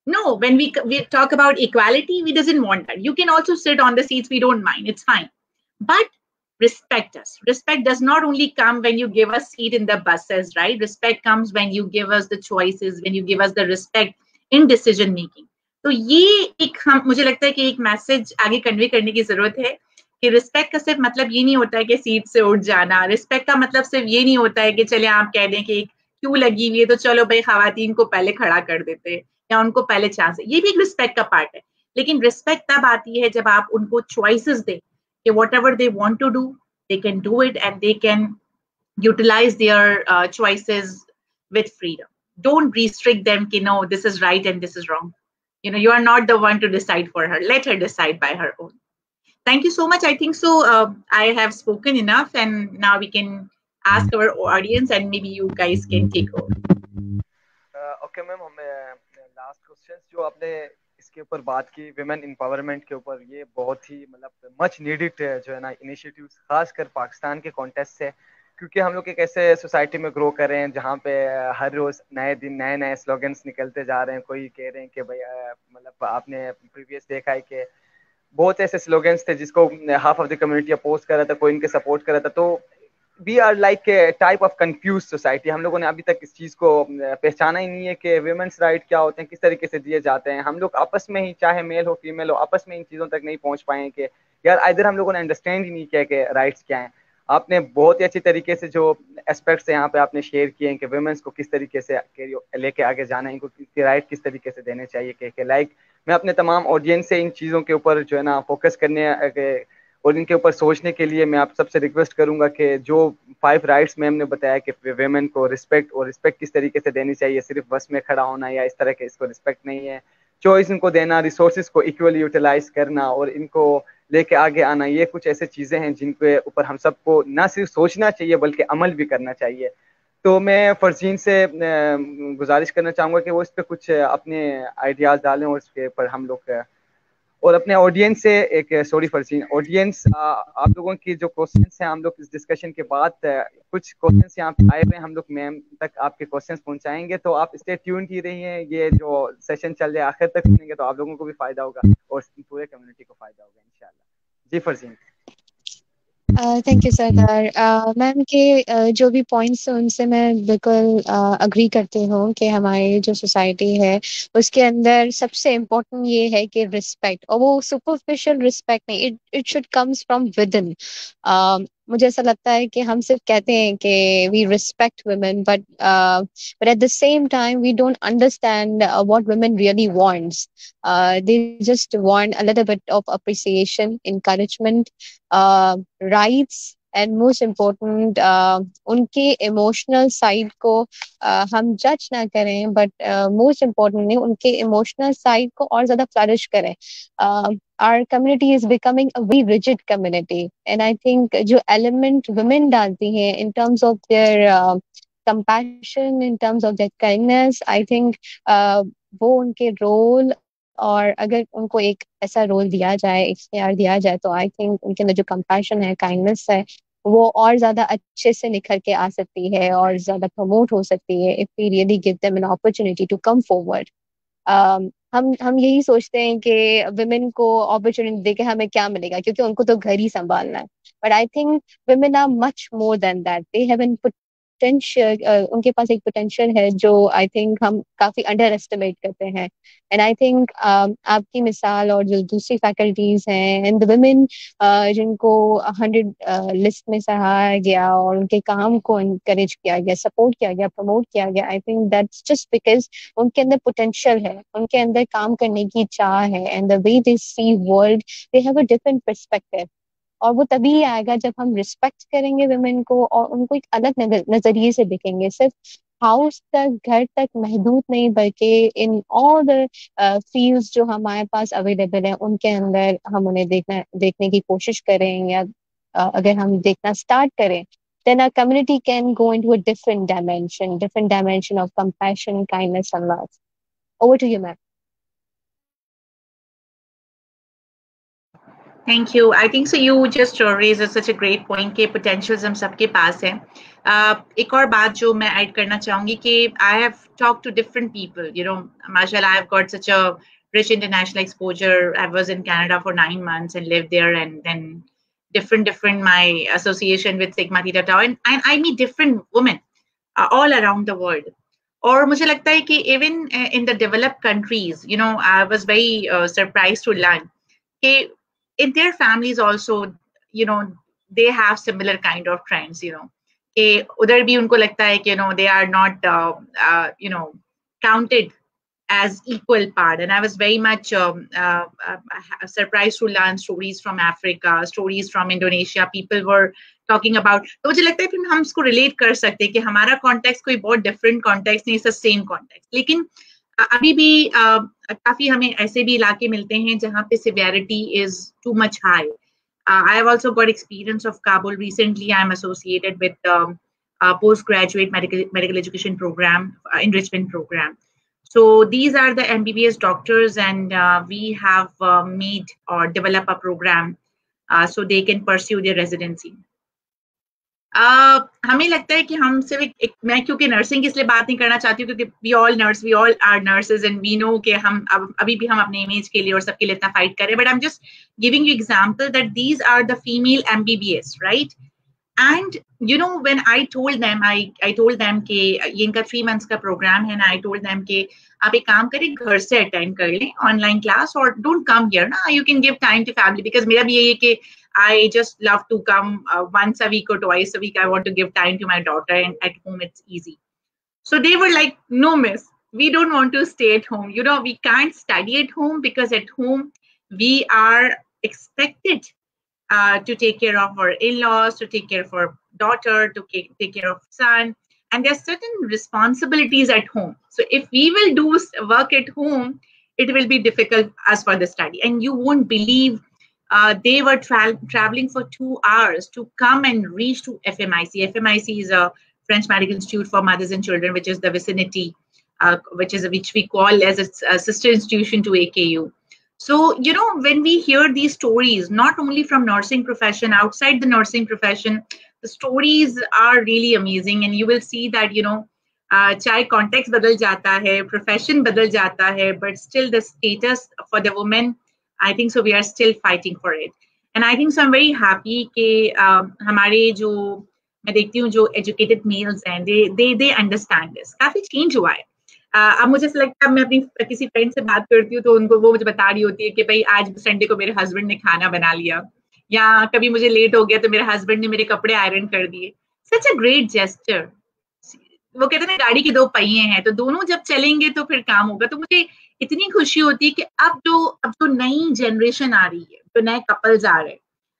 No, when we talk about equality, we doesn't want that. You can also sit on the seats, we don't mind, it's fine. But respect us. Respect does not only come when you give us seat in the buses, right? Respect comes when you give us the choices, when you give us the respect in decision making. तो ये एक मुझे लगता है कि एक message आगे convey करने की जरूरत है कि रिस्पेक्ट का सिर्फ मतलब ये नहीं होता है कि सीट से उठ जाना. रिस्पेक्ट का मतलब सिर्फ ये नहीं होता है कि चले आप कह दें कि क्यों लगी हुई है तो चलो भाई खवातीन को पहले खड़ा कर देते हैं या उनको पहले चांस है. ये भी एक रिस्पेक्ट का पार्ट है, लेकिन रिस्पेक्ट तब आती है जब आप उनको चॉइसेस दें कि whatever they want to do, they can do it and they can utilize their choices with freedom. Don't restrict them कि no, this is right and this is wrong. You know, you are not the one to decide for her. Let her decide by her own. Thank you so much. I think so. I have spoken enough, and now we can ask our audience, and maybe you guys can take over. Okay, ma'am, हमें last question जो आपने इसके ऊपर बात की women empowerment के ऊपर, ये बहुत ही मतलब मच नीडेड जो है ना इनिशिएटिव, खासकर पाकिस्तान के कॉन्टेक्स्ट से, क्योंकि हम लोग एक ऐसे सोसाइटी में ग्रो कर रहे हैं जहाँ पे हर रोज नए दिन नए नए स्लोगन्स निकलते जा रहे हैं. कोई कह रहे हैं कि भाई मतलब आपने प्रीवियस देखा है कि बहुत ऐसे स्लोगन्स थे जिसको half of the community oppose कर रहा था, कोई इनके सपोर्ट कर रहा था. तो we are like type of confuse society. हम लोगों ने अभी तक इस चीज़ को पहचाना ही नहीं है कि वुमेन्स राइट क्या होते हैं, किस तरीके से दिए जाते हैं. हम लोग आपस में ही, चाहे मेल हो फीमेल हो, आपस में इन चीज़ों तक नहीं पहुंच पाए कि यार इधर हम लोगों ने अंडरस्टैंड ही नहीं किया कि राइट्स क्या हैं. आपने बहुत ही अच्छी तरीके से जो एस्पेक्ट्स यहाँ पे आपने शेयर किए हैं कि वुमेन्स को किस तरीके से लेके आगे जाना है, इनको किसके राइट किस तरीके से देने चाहिए. कि लाइक मैं अपने तमाम ऑडियंस से इन चीज़ों के ऊपर जो है ना फोकस करने और इनके ऊपर सोचने के लिए मैं आप सबसे रिक्वेस्ट करूंगा कि जो 5 राइट्स मैम ने बताया कि वेमेन को रिस्पेक्ट, और रिस्पेक्ट किस तरीके से देनी चाहिए, सिर्फ बस में खड़ा होना या इस तरह के, इसको रिस्पेक्ट नहीं है. चॉइस इनको देना, रिसोर्सेज को इक्वली यूटिलाइज करना और इनको लेके आगे आना, ये कुछ ऐसे चीज़ें हैं जिनके ऊपर हम सबको ना सिर्फ सोचना चाहिए बल्कि अमल भी करना चाहिए. तो मैं फरजीन से गुजारिश करना चाहूँगा कि वो इस पर कुछ अपने आइडियाज़ डालें और इसके ऊपर हम लोग, और अपने ऑडियंस से एक, सॉरी फरजीन, ऑडियंस आप लोगों की जो क्वेश्चंस हैं हम लोग इस डिस्कशन के बाद कुछ क्वेश्चंस यहाँ पे आए हुए हैं, हम लोग मैम तक आपके क्वेश्चंस पहुंचाएंगे. तो आप स्टे ट्यून ही रहिए, ये जो सेशन चल रहा है आखिर तक सुनेंगे तो आप लोगों को भी फायदा होगा और पूरे कम्युनिटी को फायदा होगा इंशाल्लाह. जी Farzeen. Thank you Sardar. Ma'am के जो भी पॉइंट्स हैं उनसे मैं बिल्कुल अग्री करती हूँ कि हमारी जो सोसाइटी है उसके अंदर सबसे इम्पोर्टेंट ये है कि रिस्पेक्ट, और वो सुपरफिशियल रिस्पेक्ट नहीं, it should comes from with in. मुझे ऐसा लगता है कि हम सिर्फ कहते हैं कि we respect women, but at the same time we don't understand what women really wants. They just want a little bit of appreciation, encouragement, rights, and most important उनके इमोशनल साइड को हम जज ना करें, बट मोस्ट इम्पोर्टेंटली उनके emotional side को और ज्यादा फ्लरिश करें. our community is becoming a very rigid community, and I think जो element women डालती हैं in terms of their compassion in terms of their kindness, I think वो उनके रोल, और अगर उनको एक ऐसा रोल दिया जाए, इख्तियार दिया जाए, तो आई थिंक उनके अंदर जो कंपैशन है, काइंडनेस है, वो और ज्यादा अच्छे से निखर के आ सकती है और ज्यादा प्रमोट हो सकती है if we really give them an opportunity to come forward. हम यही सोचते हैं कि विमेन को अपॉर्चुनिटी देके हमें क्या मिलेगा, क्योंकि उनको तो घर ही संभालना है। But I think women are much more than that, they have an potential, उनके पास एक पोटेंशियल है जो आई थिंक हम काफी अंडर एस्टिमेट करते हैं। एंड आई थिंक आपकी मिसाल और जो दूसरी फैकल्टीज हैं एंड द वुमेन जिनको 100 लिस्ट में सराहा गया और उनके काम को इनकरेज किया गया, सपोर्ट किया गया, प्रमोट किया गया, I think that's just because उनके अंदर पोटेंशियल है, उनके अंदर काम करने की चाह है, and the way they see world, they have a different perspective. और वो तभी आएगा जब हम रिस्पेक्ट करेंगे वुमेन को और उनको एक अलग नजरिए से देखेंगे, सिर्फ हाउस तक, घर तक महदूद नहीं, बल्कि इन ऑल द फील्ड्स जो हमारे पास अवेलेबल है उनके अंदर हम उन्हें देखने की कोशिश करें, या अगर हम देखना स्टार्ट करें, then our community can go into a different dimension of compassion, kindness and love. Over to you, ma'am. Thank you. I think so. You just raised such a great point कि potentials हम सबके पास है. एक और बात जो मैं add करना चाहूँगी कि I have talked to different people. You know, mashallah, I have got such a rich international exposure. I was in Canada for 9 months and lived there, and then different my association with Sigma Theta Tau, and I meet different women all around the world. और मुझे लगता है कि even in the developed countries, you know, I was very surprised to learn कि in their families also, you know, they have similar kind of trends, you know, कि उधर भी उनको लगता है कि, you know, they are not, you know, counted as equal part. And I was very much surprised to learn stories from Africa, stories from Indonesia. People were talking about, तो मुझे लगता है फिर हम इसको relate कर सकते हैं कि हमारा context कोई बहुत different context नहीं, it's the same context. लेकिन अभी भी काफी हमें ऐसे भी इलाके मिलते हैं जहाँ पे severity is too much high. I have also got experience of Kabul. Recently, I am associated with a postgraduate medical education program, enrichment program. So these are the MBBS doctors, and we have made or develop a program so they can pursue their residency. हमें लगता है कि हम सिर्फ मैं क्योंकि nursing की इसलिए बात नहीं करना चाहती हूँ क्योंकि we all are nurses and we know कि हम अभी भी हम अपने इमेज के लिए और सबके लिए इतना फाइट करें, but I'm just giving you example that these are the female MBBS, right? And you know, when I told them कि ये इनका 3 months का प्रोग्राम है ना, I told them कि आप एक काम करें, घर से अटेंड कर लें ऑनलाइन क्लास और don't come here ना, you can give time to family, because मेरा भी यही है कि I just love to come once a week or twice a week. I want to give time to my daughter, and at home it's easy. So they were like, no miss, we don't want to stay at home. You know, we can't study at home because at home we are expected to take care of our in-laws, to take care of our daughter, to take care of son. And there's certain responsibilities at home. So if we will do work at home, it will be difficult as for the study. And you won't believe they were traveling for 2 hours to come and reach to FMIC. FMIC is a French Medical Institute for Mothers and Children, which is the vicinity, which we call as a sister institution to AKU. So, you know, when we hear these stories, not only from nursing profession, outside the nursing profession, the stories are really amazing. And you will see that, you know, चाहे context बदल जाता है, profession बदल जाता है, but still the status for the women, I think so we are still fighting for it. And I think so I'm very happy कि हमारे जो मैं देखती हूँ जो educated males हैं, they understand this. काफी change हुआ है. अब मुझे ऐसा लगता है मैं अपनी किसी फ्रेंड से बात करती हूँ तो उनको वो मुझे बता रही होती है कि भाई आज संडे को मेरे हस्बैंड ने खाना बना लिया, या कभी मुझे लेट हो गया तो मेरे हस्बैंड ने मेरे कपड़े आयरन कर दिए. सच अ ग्रेट जेस्चर. वो कहते हैं ना, गाड़ी के 2 पहिए हैं तो दोनों जब चलेंगे तो फिर काम होगा. तो मुझे इतनी खुशी होती है कि अब जो नई जनरेशन आ रही है, जो नए कपल्स आ रहे हैं,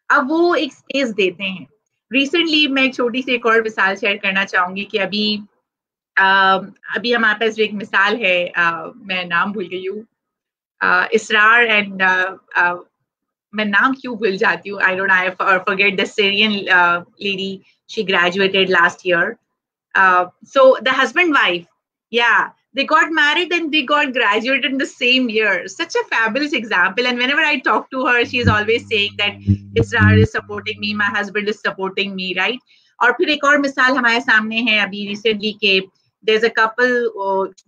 अब वो एक स्पेस देते हैं. रिसेंटली मैं एक छोटी सी एक और मिसाल शेयर करना चाहूंगी कि अभी हमारे पास जो एक मिसाल है, मैं नाम भूल गई हूँ, इसरार एंड मैं नाम क्यों भूल जाती हूँ, I don't, I forget the Syrian lady, she graduated last year. So the husband wife, yeah, they got married and they got graduated in the same year. Such a fabulous example. And whenever I talk to her, she's always saying that Israr is supporting me, my husband is supporting me, right? और फिर एक और मिसाल हमारे सामने है अभी recently के there's a couple,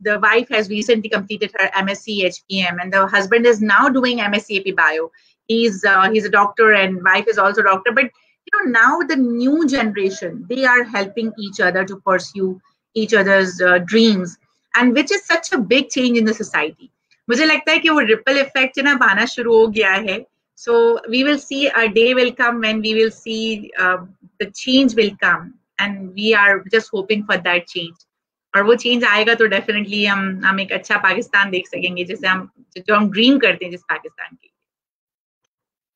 the wife has recently completed her MSc HPM and the husband is now doing MSc AP Bio. He's a doctor and wife is also a doctor. But now the new generation, they are helping each other to pursue each other's dreams, and which is such a big change in the society. मुझे लगता है कि वो ripple effect ना आना शुरू हो गया है. So we will see, a day will come when we will see the change will come, and we are just hoping for that change. और वो चेंज आएगा तो डेफिनेटली हम एक अच्छा पाकिस्तान देख सकेंगे, जैसे जो हम ड्रीम करते हैं जिस पाकिस्तान की.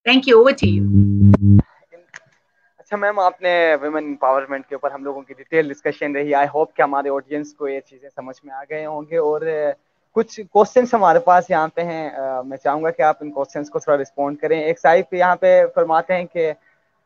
Thank you, over to you. अच्छा मैम, आपने वुमेन एम्पावरमेंट के ऊपर हम लोगों की डिटेल डिस्कशन रही. आई होप कि हमारे ऑडियंस को ये चीज़ें समझ में आ गए होंगे. और कुछ क्वेश्चंस हमारे पास यहाँ पे हैं. मैं चाहूँगा कि आप इन क्वेश्चंस को थोड़ा रिस्पॉन्ड करें. एक साहिब पे यहाँ पे फरमाते हैं कि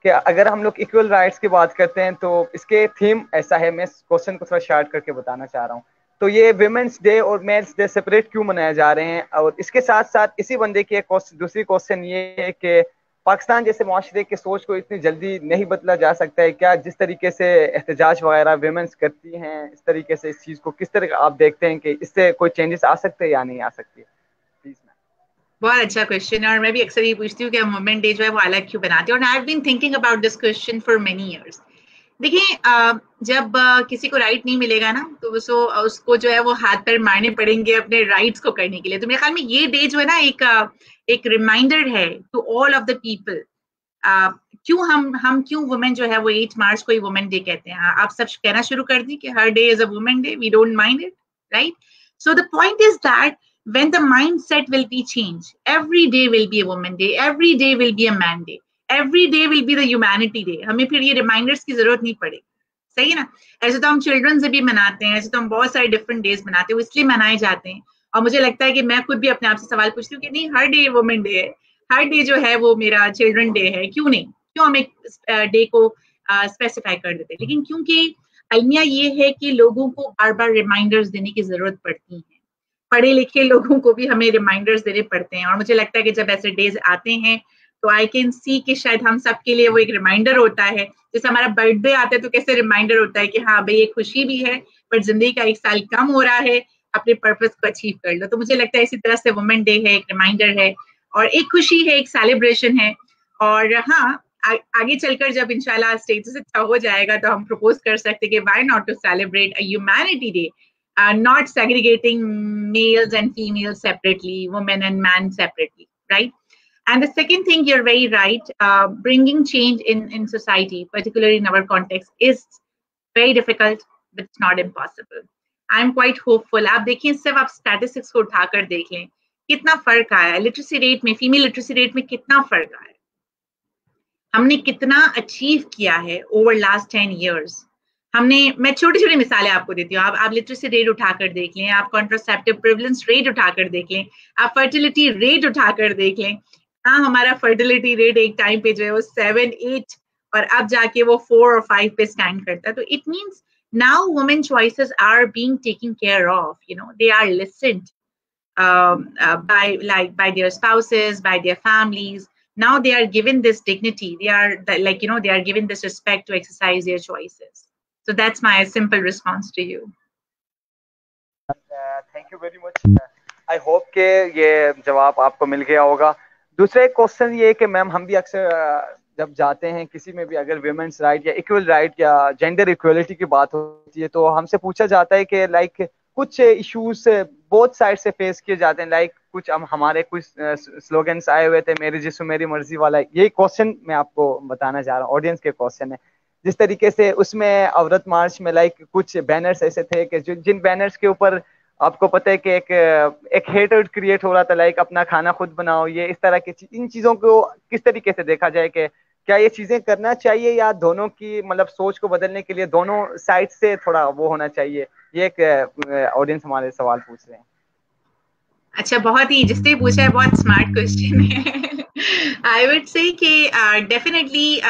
अगर हम लोग इक्वल राइट्स की बात करते हैं तो इसके थीम ऐसा है. मैं क्वेश्चन को थोड़ा शार्ट करके बताना चाह रहा हूँ. तो ये विमेंस डे और मेंस डे सेपरेट क्यों मनाए जा रहे हैं? और इसके साथ साथ इसी बंदे की एक दूसरी क्वेश्चन ये है कि पाकिस्तान जैसे माशरे की सोच को इतनी जल्दी नहीं बदला जा सकता है क्या? जिस तरीके से एहतजाज वगैरह विमेंस करती हैं, इस तरीके से इस चीज़ को किस तरह आप देखते हैं कि इससे कोई चेंजेस आ सकते हैं या नहीं आ सकती है? Please ma'am. बहुत अच्छा क्वेश्चन है और मैं भी अक्सर ये पूछती हूँ कि हम वुमेन डे जो है वो अलग क्यों बनाते हैं. और I have been thinking about this question for many years. देखिए, जब किसी को राइट नहीं मिलेगा ना तो उसको जो है वो हाथ पैर मारने पड़ेंगे अपने राइट्स को करने के लिए. तो मेरे ख्याल में ये डे जो है ना एक रिमाइंडर है to all of the people. क्यों हम क्यों वुमेन जो है वो 8 मार्च को ही वुमेन डे कहते हैं. आप सब कहना शुरू कर दी कि हर day is a women day, we don't mind it, right? So the point is that when the mindset will be changed, every day will be a woman day, every day will be a man day, every day will be the humanity day. हमें फिर ये reminders की जरूरत नहीं पड़ेगी. सही है ना? ऐसे तो हम चिल्ड्रंस डे भी मनाते हैं, ऐसे तो हम बहुत सारे डिफरेंट डेज मनाते हैं, वो इसलिए मनाए जाते हैं. और मुझे लगता है कि मैं खुद भी अपने आप से सवाल पूछती हूँ कि नहीं, हर डे वुमेन डे है, हर डे जो है वो मेरा चिल्ड्रन डे है, क्यों नहीं? क्यों हम एक डे को स्पेसिफाई कर देते हैं? लेकिन क्योंकि अलमिया ये है कि लोगों को बार बार रिमाइंडर्स देने की जरूरत पड़ती है. पढ़े लिखे लोगों को भी हमें रिमाइंडर्स देने पड़ते हैं. और मुझे लगता है कि जब ऐसे डेज आते हैं तो आई कैन सी कि शायद हम सबके लिए वो एक रिमाइंडर होता है. जैसे हमारा बर्थडे आता है तो कैसे रिमाइंडर होता है कि हाँ भाई, एक खुशी भी है पर जिंदगी का एक साल कम हो रहा है, अपने पर्पस को अचीव कर लो. तो मुझे लगता है इसी तरह से वुमेन डे है, एक रिमाइंडर है और एक खुशी है, एक सेलिब्रेशन है. और हाँ, आगे चलकर जब इंशाल्लाह स्टेटस अच्छा हो जाएगा तो हम प्रपोज कर सकते हैं कि why not to celebrate a humanity day, not segregating males and females separately, women and men separately, right? And the second thing, you're very right, bringing change in society, particularly in our context, is very difficult, but it's not impossible. I'm quite hopeful. आप देखिए, सिर्फ आप statistics को उठाकर देख लें, कितना फर्क आया है लिटरेसी रेट में, फीमेल लिटरेसी रेट में कितना फर्क आया है. हमने कितना अचीव किया है ओवर लास्ट 10 years. मैं छोटी छोटी मिसालें आपको देती हूँ. आप लिटरेसी रेट उठाकर देख लें, आप कॉन्ट्रासेप्टिव प्रिवलेंस रेट उठाकर देख लें, आप फर्टिलिटी रेट उठाकर देख लें. हाँ, हमारा फर्टिलिटी रेट एक टाइम पे जो है वो 7-8 और अब जाके वो 4 और 5 पे स्टैंड करता है. तो it means now women choices are being taken care of, they are listened by their spouses, by their families. Now they are given this dignity, they are they are given this respect to exercise their choices. So that's my simple response to you. Thank you very much. I hope के ये जवाब आपको मिल गया होगा. दूसरा question ये कि ma'am, हम भी अक्सर जब जाते हैं किसी में भी, अगर वुमेन्स राइट या इक्वल राइट या जेंडर इक्वलिटी की बात होती है तो हमसे पूछा जाता है कि लाइक कुछ इश्यूज बोथ साइड से फेस किए जाते हैं. लाइक कुछ हमारे कुछ स्लोगन्स आए हुए थे, मेरी जिस्म मेरी मर्जी वाला. ये क्वेश्चन मैं आपको बताना चाह रहा हूँ, ऑडियंस के क्वेश्चन है. जिस तरीके से उसमें औरत मार्च में लाइक कुछ बैनर्स ऐसे थे कि जिन बैनर्स के ऊपर आपको पता है कि एक हेटर्ड क्रिएट हो रहा था, लाइक अपना खाना खुद बनाओ, ये इस तरह की इन चीज़ों को किस तरीके से देखा जाए कि क्या ये चीज़ें करना चाहिए या दोनों की मतलब सोच को बदलने के लिए दोनों साइड से थोड़ा वो होना चाहिए? ये एक ऑडियंस हमारे सवाल पूछ रहे हैं. अच्छा, बहुत ही जिसने पूछा है बहुत स्मार्ट क्वेश्चन है. आई वुड से कि डेफिनेटली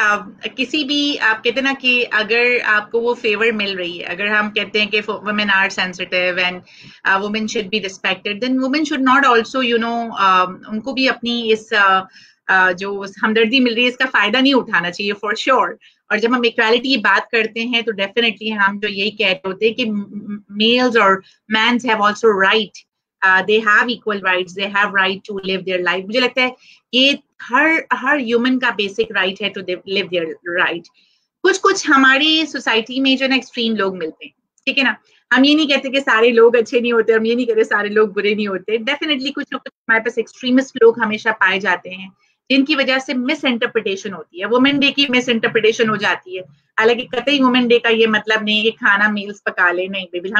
किसी भी आप कहते ना कि अगर आपको वो फेवर मिल रही है, अगर हम कहते हैं कि women are sensitive and women should be respected, then women should not also उनको भी अपनी इस जो हमदर्दी मिल रही है इसका फायदा नहीं उठाना चाहिए फॉर श्योर। और जब हम इक्वालिटी की बात करते हैं तो डेफिनेटली हम जो यही कहते होते हैं कि मेल्स और mans have also right, they have equal rights, they have right to live their life। मुझे लगता है ये हर ह्यूमन का बेसिक राइट है टू लिव देयर राइट। कुछ हमारी सोसाइटी में जो ना एक्सट्रीम लोग मिलते हैं, ठीक है ना, हम ये नहीं कहते कि सारे लोग अच्छे नहीं होते, हम ये नहीं कहते सारे लोग बुरे नहीं होते, डेफिनेटली कुछ ना कुछ हमारे पास एक्सट्रीमिस्ट लोग हमेशा पाए जाते हैं जिनकी वजह से मिस इंटरप्रिटेशन होती है। वुमेन डे की मिस इंटरप्रिटेशन हो जाती है, हालांकि कतई वुमेन डे का ये मतलब नहीं है कि खाना मील्स पका ले, नहीं बेबी,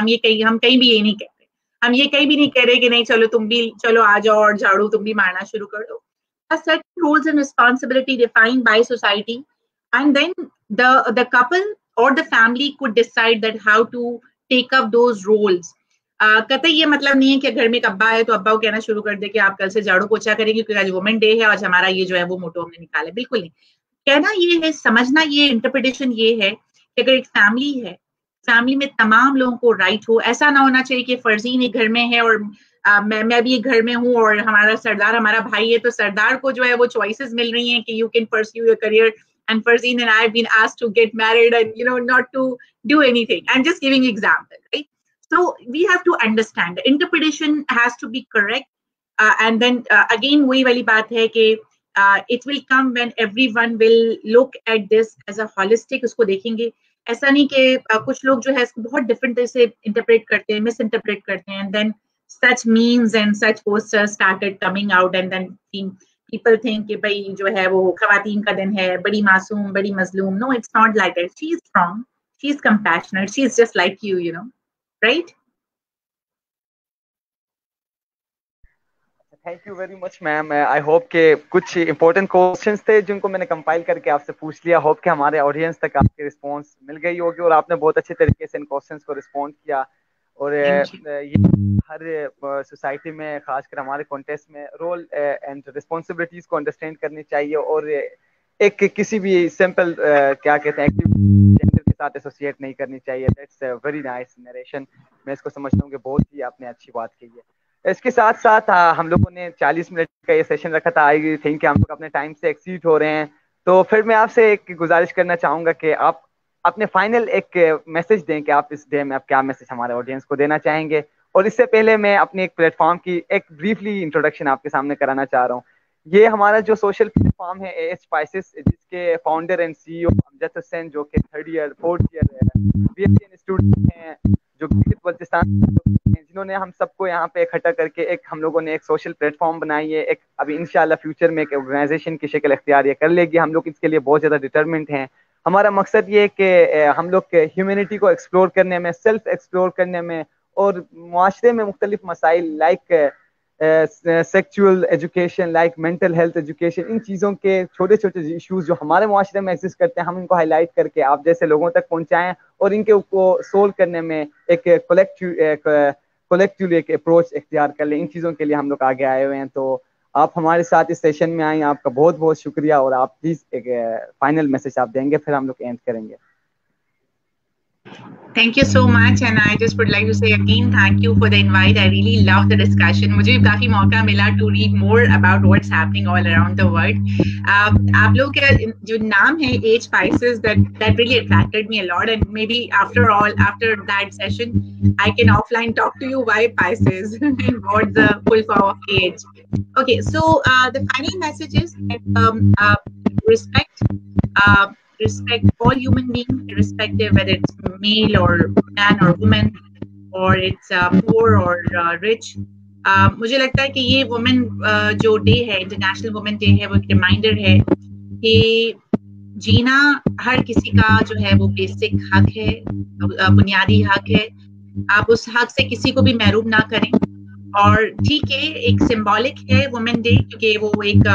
हम कहीं भी ये नहीं कहते, हम ये कहीं भी नहीं कह रहे कि नहीं चलो तुम भी चलो आ जाओ और झाड़ू तुम भी मारना शुरू कर दो। Certain roles and responsibility defined by society, and then the couple or the family could decide that how to take up those roles। कतई ये मतलब नहीं है कि घर में एक अब्बा है तो अब्बा को कहना शुरू कर दे कि आप कल से झाड़ू पोछा करेंगे क्योंकि आज वुमेन डे है, आज हमारा ये जो है वो मोटो हमने निकाला, बिल्कुल नहीं। कहना ये है, समझना ये, इंटरप्रिटेशन ये है कि अगर एक फैमिली है, फैमिली में तमाम लोगों को राइट हो। ऐसा ना होना चाहिए कि फर्जीन एक घर में है और मैं भी एक घर में हूँ और हमारा सरदार हमारा भाई है तो सरदार को जो है वो चॉइसेस मिल रही हैं कि you can pursue your career, and Farzeen and I have been asked to get married and not to do anything. I'm just giving example, right? So we have to understand the interpretation has to be correct, and then again वही वाली बात है कि it will come when everyone will look at this as a holistic, उसको देखेंगे। ऐसा नहीं कि कुछ लोग जो है इसको बहुत डिफरेंट तरह से इंटरप्रेट करते हैं, मिस इंटरप्रेट करते हैं, and then such memes and such posters started coming out, and then people think कि भाई जो है वो खवातीन का दिन है, बड़ी मासूम, बड़ी मजलूम। No, it's not like that. She is strong, she is compassionate, she is just like you, right? Thank you very much ma'am. I hope के कुछ इंपॉर्टेंट क्वेश्चंस थे जिनको मैंने कंपाइल करके आपसे पूछ लिया। होप के हमारे ऑडियंस तक आपकी रिस्पांस मिल गई होगी और आपने बहुत अच्छे तरीके से इन क्वेश्चंस को रिस्पॉन्ड किया। और ये हर सोसाइटी में खासकर हमारे कॉन्टेस्ट में रोल एंड रिस्पॉन्सिबिलिटीज को अंडरस्टैंड करनी चाहिए और एक किसी भी सिंपल क्या कहते हैं जेंडर के साथ एसोसिएट नहीं करनी चाहिए। That's very nice narration. मैं इसको समझता हूँ कि बहुत ही आपने अच्छी बात कही है। इसके साथ साथ हम लोगों ने 40 मिनट का ये सेशन रखा था। आई थिंक हम लोग अपने टाइम से एक्सीड हो रहे हैं, तो फिर मैं आपसे एक गुजारिश करना चाहूँगा कि आप अपने फाइनल एक मैसेज दें कि आप इस डे में आप क्या मैसेज हमारे ऑडियंस को देना चाहेंगे। और इससे पहले मैं अपने एक प्लेटफॉर्म की एक ब्रीफली इंट्रोडक्शन आपके सामने कराना चाह रहा हूँ। ये हमारा जो सोशल प्लेटफॉर्म है AH स्पाइसेस, जिसके founder and CEO Amjad Hussain जो कि 3rd year 4th year BSc student हैं जो बल्चिस्तान, जिन्होंने हम सबको यहाँ पे इकट्ठा करके एक हम लोगों ने एक सोशल प्लेटफॉर्म बनाई है। एक अभी इंशाल्लाह फ्यूचर में एक ऑर्गेनाइजेशन की शक्ल इख्तियार ये कर लेगी। हम लोग इसके लिए बहुत ज़्यादा डिटरमिन्ड हैं। हमारा मकसद ये है कि हम लोग के ह्यूमैनिटी को एक्सप्लोर करने में, सेल्फ एक्सप्लोर करने में और मुआशरे में मुख्तलिफ मसाइल like sexual education, like mental health education, इन चीज़ों के छोटे छोटे इश्यूज जो हमारे मुआशरे में एग्जिस्ट करते हैं, हम इनको हाईलाइट करके आप जैसे लोगों तक पहुंचाएं और इनके को सोल्व करने में एक कलेक्टिवली एक अप्रोच इख्तियार कर लें। इन चीज़ों के लिए हम लोग आगे आए हुए हैं। तो आप हमारे साथ इस सेशन में आए, आपका बहुत बहुत शुक्रिया। और आप प्लीज़ एक फाइनल मैसेज आप देंगे, फिर हम लोग एंड करेंगे। Thank you so much, and I just would like to say again thank you for the invite. I really love the discussion. मुझे भी काफी मौका मिला to read more about what's happening all around the world. आप लोग का जो नाम है AH Spices, that really attracted me a lot, and maybe after that session, I can offline talk to you why Spices and what's the full form of AH. Okay, so the final message is respect all human beings, irrespective whether it's male or man or woman, or it's poor or rich. मुझे लगता है कि ये women जो day है, international women day है, वो एक रिमाइंडर है कि जीना हर किसी का जो है वो बेसिक हक है, बुनियादी हक है। आप उस हक से किसी को भी महरूम ना करें। और ठीक है, एक सिंबॉलिक है वुमेन डे, क्योंकि वो एक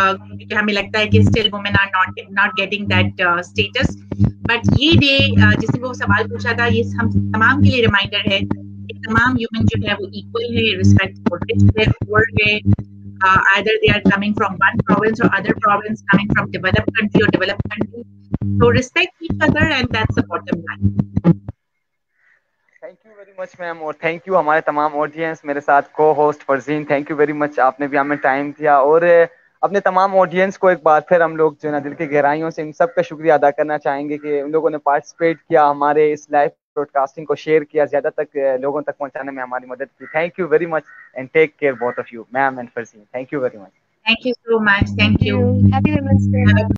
हमें लगता है कि still women are not getting that status, but ये डे जिसने वो सवाल पूछा था, ये हम तमाम के लिए रिमाइंडर है कि तमाम ह्यूमन जो है वो इक्वल है, रिस्पेक्ट फॉर रिच है, पुअर है, either they are coming from one province or other province, coming from developed country or developed country. So respect each other, and that's the bottom line. Thank you very much ma'am, और thank you हमारे तमाम audience, मेरे साथ को host Farzeen, thank you very much, आपने भी हमें time दिया। और अपने तमाम ऑडियंस को एक बार फिर हम लोग जो है ना दिल की गहराइयों से इन सब का शुक्रिया अदा करना चाहेंगे कि उन लोगों ने पार्टिसिपेट किया, हमारे इस लाइव ब्रॉडकास्टिंग को शेयर किया, ज्यादा तक लोगों तक पहुंचाने में हमारी मदद की। Thank you very much and take care both of you, ma'am and Farzeen. Thank you very much. Thank you so much. Thank you. Happy Women's Day.